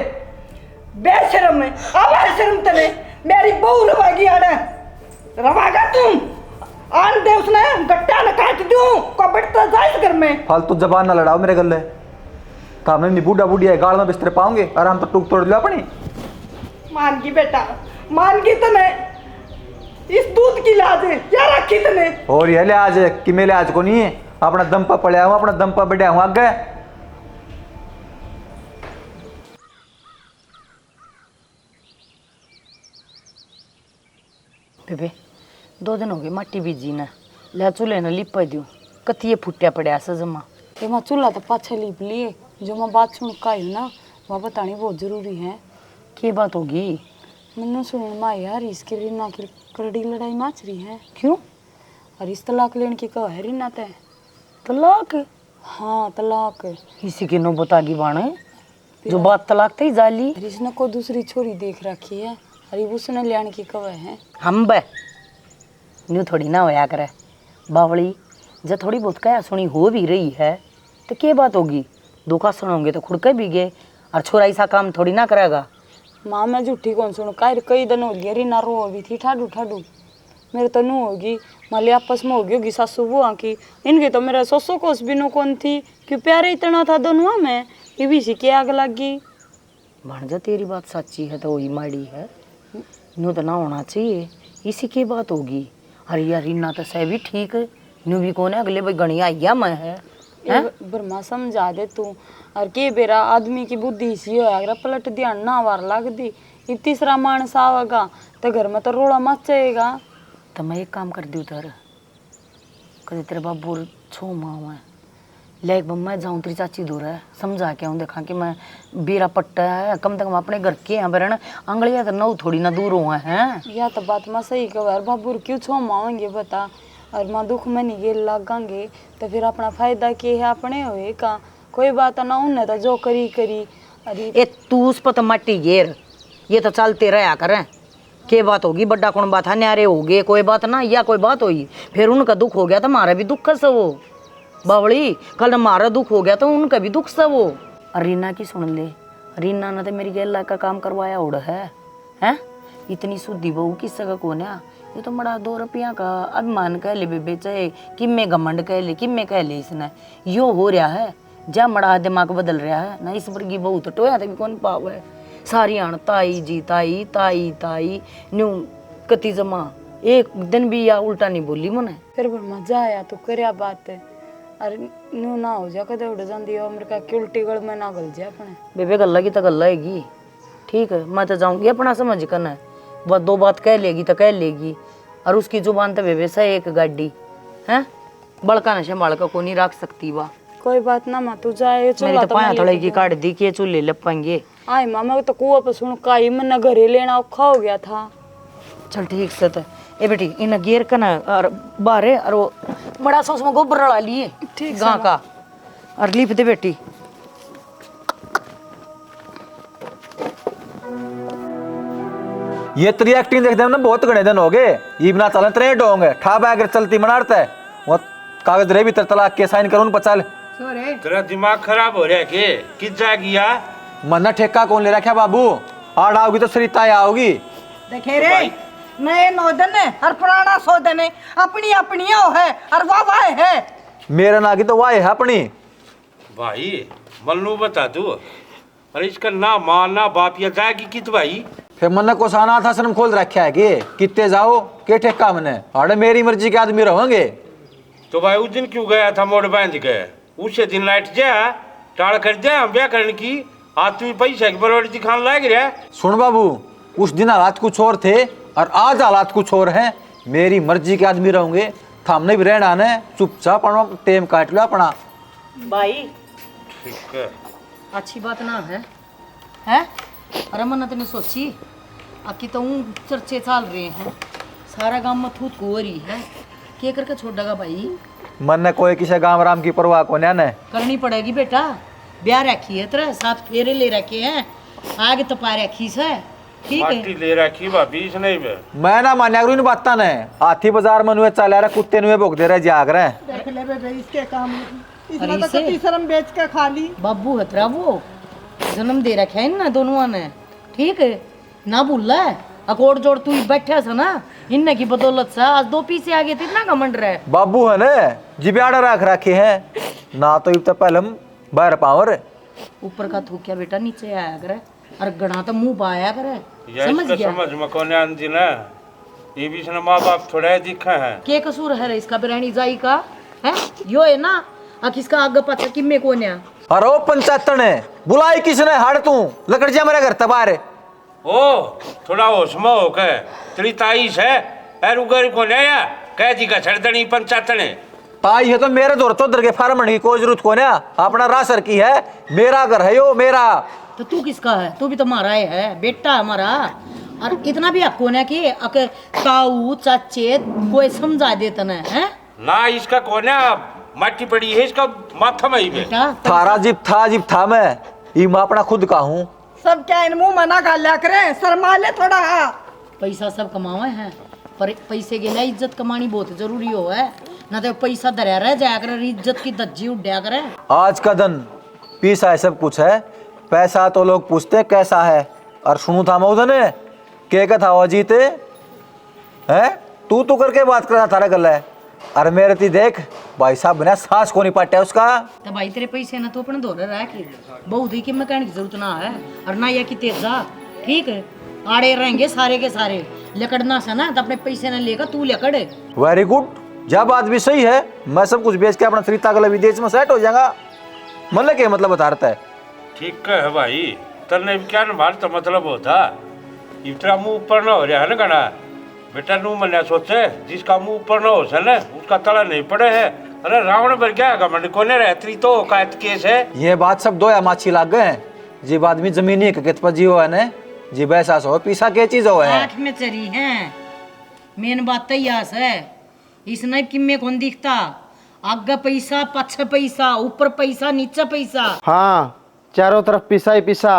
बेशरम है अब है शर्म तने, मेरी बहू रवागी आने रवागा तुम आन दे उसने गट्टा न काट दूं को बढ़ता जाए घर में। फालतू जबान ना लड़ाओ मेरे गले। काम नहीं बूढ़ा बूढ़ी है, गाड़ में बिस्तर पाओगे, आराम तो टूक तोड़ लो अपनी। मान की बेटा मान की तने, इस दूध की लाज है क्या रखी तने? और ये लिहाज है कि मेरे लिहाज को नहीं है, अपना दम पर पड़े हूँ, अपना दम पर बैठा हूँ आगे। बेबे 2 दिन हो गए माटी बीजी ना, ले चूल्हे न लिप दूं, कतिये फुटिया पड़ा सजमा। ये माँ चूल्हा तो पाछा लिप लिए, जो मैं बात सुन का हूँ ना वह बतानी बहुत जरूरी है। की बात होगी? मैंने सुनने में यार इसकी रीना की करड़ी लड़ाई माच रही है। क्यों? और इस तलाक लेने की कह है रीना तय। तलाक? हाँ तलाक। इसी की नो बतागी बाणे जो बात तलाक थी जाली। इसने को दूसरी छोरी देख रखी है, अरे उसने लेने की कह है। हम बे न्यू थोड़ी ना होया करे, बावली जब थोड़ी बहुत कया सुनी हो भी रही है तो क्या बात होगी? दो का सुनोगे तो खुद के भी गए और छोरा ऐसा काम थोड़ी ना करेगा। माँ मैं झूठी कौन सुन कई दिन हो गया रीना रो अभी थी ठाडू ठाडू मेरे तो नू होगी माली आपस में होगी सासू बुआ की। इनकी तो मेरा सोसो कोस भी नो कौन थी क्यों प्यारे इतना था दोनों में ये भी सीखे आग लगी। भांजा तेरी बात सच्ची है तो वही माड़ी है, नू तो ना होना चाहिए, इसी की बात होगी। अरे यार रीना तो सह भी ठीक है, नू भी कौन है अगले भाई गणिया आइया मैं है ब्रह्मा समझा दे तू और के बेरा आदमी की बुद्धि सी हो पलट ध्यान ना वार लग दी ये तीसरा मानस आवेगा तो घर में तो रोड़ा मचेगा। तो मैं एक काम कर दी उधर कदे तेरे बाबू छो माँ है ले मैं जाऊँ तेरी चाची दूर है समझा के आऊँ देखा कि मैं बेरा पट्टा है कम से कम अपने घर के यहाँ पर अंगलिया तो नौ थोड़ी ना दूर हुआ है। या तो बात मैं सही कहूँ यार बाबू क्यों छो माओगे बता और माँ दुख में नहीं गेल लागेंगे तो फिर अपना फायदा के है अपने होए का कोई बात ना उन्हें तो जो करी करी। अरे ए तू उस पर तो मट्टी घेर ये तो चलते रहा करें के बात होगी बड्डा कौन बात है न्यारे हो गए कोई बात ना या कोई बात होगी फिर उनका दुख हो गया तो हमारा भी दुख से वो बावड़ी कल हमारा दुख हो गया तो उनका भी दुख से वो। और रीना की सुन ले रीना ने तो मेरी गेला का काम करवाया उड़ है हैं इतनी शुद्धि बहू किस जगह कौन है ये तो बड़ा 2 रुपया का अभिमान कह ले बेबे चाहे किम्मे घमंड कह ले किम्मे कह ले इसने यो हो रहा है जा मड़ा दिमाग बदल रहा है ना इस वर्गी बहू तो टोया तो भी कौन पाव है सारी आण ताई जी ताई ताई ताई न्यू कति जमा एक दिन भी या उल्टा नहीं बोली मने फिर मजा आया तो करया बात अरे नू ना हो जा कदे उड़ जाती हो मेरे का कि उल्टी गल में ना गल जा अपने बेबे गल्ला की तो गल्ला हैगी ठीक है मैं तो जाऊंगी अपना समझ कर है बस 2 बात कह लेगी तो कह लेगी और उसकी जुबान तो बेबे से एक गाड़ी है बड़का नशे बाड़का को नहीं रख सकती वाह कोई बात ना माँ तू जाए मेरी तो पाया थोड़ा की काट दी कि चूल्हे लपेंगे आए मामा तो कुआ पर सुन काई मन घरे लेना औखा हो गया था। चल ठीक से तो ए बेटी इन गेर का ना और बारे और वो बड़ा सा उसमें गोबर डाला लिए ठीक गां का और लिप दे बेटी ये तेरी एक्टिंग देखते हैं ना बहुत घने दिन हो गए ये बिना चलन तेरे डोंगे ठा बैग चलती मनाड़ता है वो कागज रे भी तलाक के साइन करूँ पचाल तेरा दिमाग खराब हो रहा है के किस जाएगी या मन्ना ठेका कौन ले रखा बाबू आड़ आओगी तो सरिता आओगी देखे रे नए नौदन है और पुराना सौदन है अपनी अपनी है और वाह है मेरा ना की तो वाह है अपनी भाई मल्लू बता तू अरे इसका ना माँ ना बाप या जाएगी कित भाई फिर मन्ना को साना था शर्म खोल रखा है कि कितने जाओ के ठेका मने अरे मेरी मर्जी के आदमी रहोगे तो भाई उस दिन क्यों गया था मोड़ बांध के उसे दिन लाइट जा टाड़ कर जा हम ब्याह करने की आज तू पैसा की बरोड़ी दिखाने लग रहा सुन बाबू उस दिन हालात कुछ और थे और आज हालात कुछ और हैं मेरी मर्जी के आदमी रहोगे थामने भी रहना है चुपचाप टेम काट लो अपना भाई ठीक है अच्छी बात ना है अरे मन तेने सोची आकी तो चर्चे चल रहे हैं सारा गांव में थूत हो रही है के करके छोड़ेगा भाई मन ने कोई किसी गांव राम की परवाह को न करनी पड़ेगी बेटा ब्याह रखी है तेरा 7 फेरे ले रखे हैं आगे तो पा रखी से ठीक है पार्टी ले रखी भाभी नहीं बे मैं ना मान्या करूँ बात ने हाथी बाजार में नुए चला रहा कुत्ते नुए भोग दे रहे जाग रहे देख ले बेबे इसके काम अरे इसमें तो इसे- कति शर्म बेच के खा ली बाबू हतरा वो जन्म दे रखे है ना दोनों ने ठीक है ना भूल है अकोड़ जोड़ तू बैठा था ना इनने की बदौलत से आज 2 पीछे आ गए थे इतना घमंड रहा है बाबू है न जिब्याड़ा रख रखे हैं ना तो इब पहले हम बाहर पावर ऊपर का थूकिया बेटा नीचे आया करे और गणा तो मुंह पाया करे या समझ इसका गया समझ में कौन आंदी ना ये भी इसने माँ बाप थोड़ा दिखा है के कसूर है रे इसका बिरानी जाई का है यो है ना आ किसका आगे पाछा किम्मे कौन है अरे ओ पंचायत ने बुलाई किसने हट तू लकड़ जा मेरे घर तबार ओ थोड़ा होश में हो के तेरी ताईस है एर उगर को नया कह जी का छड़दनी पंचायत ने ताई है तो मेरे दौर चौधर के फार्म की कोई जरूरत को ना अपना रासर की है मेरा घर है यो मेरा तो तू किसका है तू भी तो हमारा है बेटा हमारा और इतना भी हक होना कि अगर ताऊ चाचे कोई समझा देता ना है ना इसका कोना माटी पड़ी है इसका माथा में ही बे बेटा थारा जिप था मैं ये मैं अपना खुद का हूँ सब क्या इन मुंह मना गाल्या करे शर्मा ले थोड़ा पैसा सब कमावे हैं पर पैसे के लिए इज्जत कमानी बहुत जरूरी हो है ना तो पैसा धरा रह जाया कर, इज्जत की धज्जी उड्या करे। आज का दिन पीसा है, सब कुछ है, पैसा तो लोग पूछते कैसा है। और सुनू था मऊद ने के था वो जीते है, तू तो करके बात करना थारा गल है। अरे मेरे ती देख भाई साहब बिना सांस को नहीं पाटे उसका। तो भाई तेरे पैसे ना तो अपने धोरे रह के बहुत ही कि मैं कहने की जरूरत ना है, और ना ये कि तेजा ठीक है, आड़े रहेंगे सारे के सारे। लकड़ना सा ना तो अपने पैसे ना लेकर तू लकड़। वेरी गुड, जब बात भी सही है, मैं सब कुछ बेच के अपना श्रीता गला विदेश में सेट हो जाएगा। मतलब क्या मतलब बता रहा है? ठीक है भाई, तने भी क्या ना मार तो मतलब होता, इतना मुंह ऊपर ना हो रहा है ना गना बेटा। नू मन्या सोचे जिसका मुंह ऊपर ना हो सके उसका तला नहीं पड़े है। अरे रावण भर गया घमंड कोने रहती तो कायत केस है। ये बात सब दो या माछी लाग गए हैं। जी आदमी जमीनी कित पर जीव है ने जी बैसा सो पीसा के चीज हो है। आठ में चरी है, मेन बात तो यास है, इसने किम्मे कौन दिखता, आगे पैसा पछ पैसा, ऊपर पैसा नीचे पैसा। हाँ, चारों तरफ पिसा ही पिसा।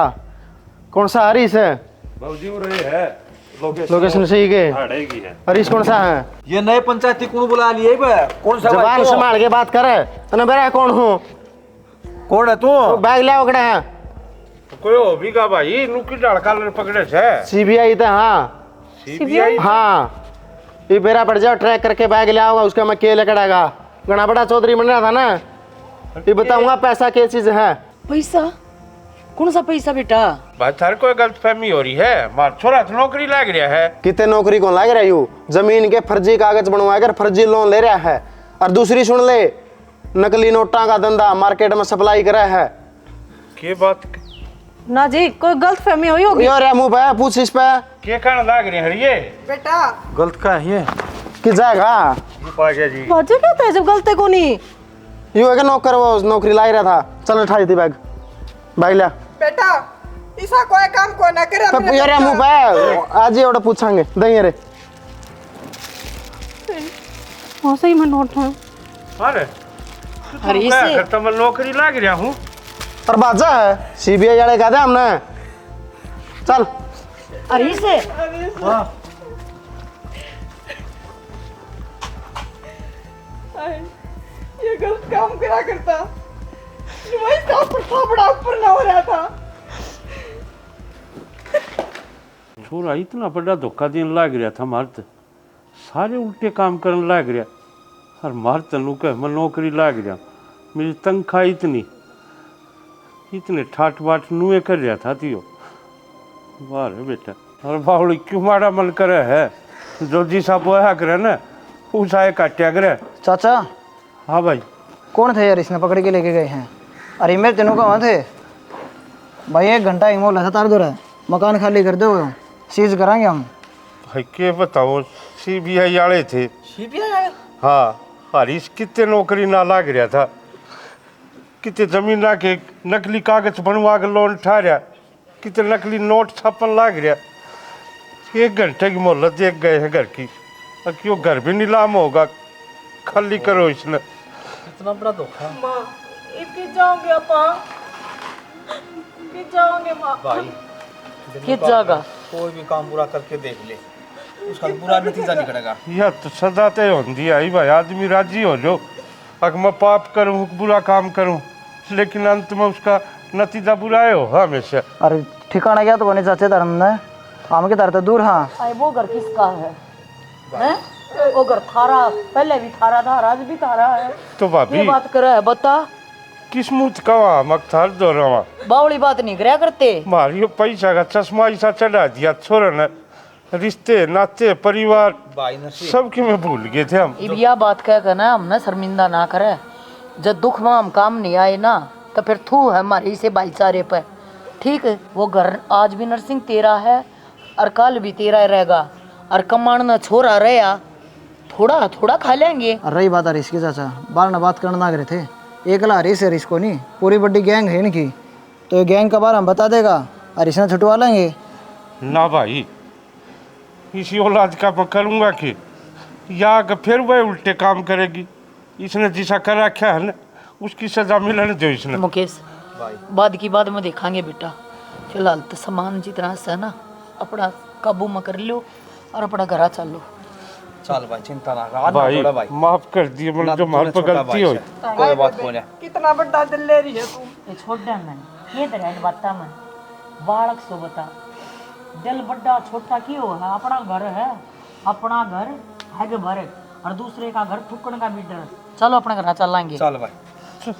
कौन सा हरीश है? बाबूजी वो रहे है लोकेशन सही के हाड़ेगी है। हरीश कौन सा है? ये नए पंचायती कौन बुला लिए बे? कौन सा जबान संभाल के बात करे। तने बेरा कौन हूँ? कौन है तू? बैग ले ओकड़ा है। कोई हो भी का भाई नुकी लड़का पकड़े से सीबीआई था। हाँ सीबीआई। हाँ, ये बेरा पड़ जाओ ट्रैक करके बैग ले आओगा, उसका मैं के लेकड़ागा। गणा बड़ा चौधरी बन रहा था ना, ये बताऊंगा पैसा क्या चीज है। पैसा कौन सा पैसा बेटा? भाई थार कोई गलतफहमी हो रही है, मार छोरा तो नौकरी लग रहा है। कितने नौकरी कौन लाग रहा हूँ? जमीन के फर्जी कागज बनवा कर फर्जी लोन ले रहा है। और दूसरी सुन ले, नकली नोटा का धंधा मार्केट में सप्लाई करा है। के बात ना जी, कोई गलत फहमी हुई होगी। यो रे मुंह पे पूछ इस पे। के कारण लग रहे हैं ये गलत का है ये कि जाएगा बाजा जी। बाजे क्या था जब गलते को नहीं। यू है कि नौकर वो नौकरी ला रहा था। चल उठाई थी बैग, बैग लिया बेटा ऐसा कोई काम को ना करे। तो ये रे मुंह पे आज ही ओड़ा पूछांगे दही रे। हाँ सही में नोट है। अरे हरीश से तो मैं नौकरी लग रहा हूँ। और बाजा है सीबीआई वाले कहते हमने। चल हरीश से ये गलत काम करा करता, मैं इसका बड़ा ऊपर ना हो रहा था। छोरा इतना बड़ा धोखा देने लग रहा था, मारत सारे उल्टे काम करने लग रहा। और मारत नू कह मैं नौकरी लग रहा, मेरी तनख्वाह इतने ठाट बाट नुए कर रहा था तियो। वाह रे बेटा, और बावड़ी क्यों मारा मन करे है, जो जी साहब बोया करे ना उस आए काट्या करे। चाचा हाँ भाई। कौन थे यार इसने पकड़ के लेके गए हैं? अरे मेरे तेनों कहाँ थे भाई? 1 घंटा ही मोल है तार दो रहा, मकान खाली कर दो, सीज कराएंगे हम। भाई के बताओ, सीबीआई वाले थे। सीबीआई? हाँ, हरीश कितने नौकरी ना लग रहा था, कितने जमीन ला के नकली कागज बनवा के लोन उठा रहा, कितने नकली नोट छापन लग रहा। 1 घंटे की मोहलत देख गए हैं घर की, और क्यों घर भी नीलाम होगा, खाली करो इसने। इतना बड़ा धोखा माँ इनके जाओगे अपा, जाओगे माँ भाई। किस जगह कोई भी काम पूरा करके देख ले, उसका बुरा नतीजा निकलेगा। यह तो सदा तय होती आई भाई, आदमी राजी हो जो अगर मैं पाप करूँ बुरा काम करूँ, लेकिन अंत में उसका नतीजा बुरा ही हो हमेशा। अरे ठिकाना क्या तो बने चाचे धर्म ने हम के धर तो दूर। हाँ अरे वो घर किसका है? हैं? वो घर थारा पहले भी थारा था, आज भी थारा है। तो भाभी ये बात करे है बता, किस मुँह का वहाँ मकथार दो रहा बावड़ी बात नहीं करे करते। मारियो पैसा का चश्मा ऐसा चढ़ा दिया छोरा ने, रिश्ते नाते परिवार भाई नसीब सबके में भूल गए थे हम। अब यह बात कह कर ना हमने शर्मिंदा ना करे, जब दुख में हम काम नहीं आए ना तो फिर थू है हमारे इसे भाईचारे पर। ठीक है, वो घर आज भी नरसिंह तेरा है और कल भी तेरा रहेगा, और कमाना छोरा रहा थोड़ा थोड़ा खा लेंगे। और रही बात हरीश की चाचा, बाल ना बात करना रहे थे, एकला हरीश है, हरीश को नहीं, पूरी बड़ी गैंग है इनकी, तो ये गैंग का बार हम बता देगा, हरीश ने छुटवा लेंगे। ना भाई, इसी औलाद का मैं करूँगा कि या कि फिर वह उल्टे काम करेगी। इसने जिसा कर रखा है ना उसकी सजा मिलने दो इसने। मुकेश बाद की बात में देखांगे बेटा, फिलहाल तो सामान जितना से ना अपना काबू में कर लो और अपना घर चल लो। चल भाई चिंता ना कर, आज ना भाई छोड़ा भाई। माफ कर दिए ना मतलब तो हमारे तूने पे छोड़ा गलती भाई हुई से। कोई बात नहीं है। कितना बड़ा दिल ले रही है तू। ये छोड़ दे मैं ये तो रहन बता मैं बालक सो बता दिल बड़ा छोटा क्यों है, अपना घर है, अपना घर है के भर और दूसरे का घर फुकण का भी डर। चलो अपने घर चलेंगे। चल भाई।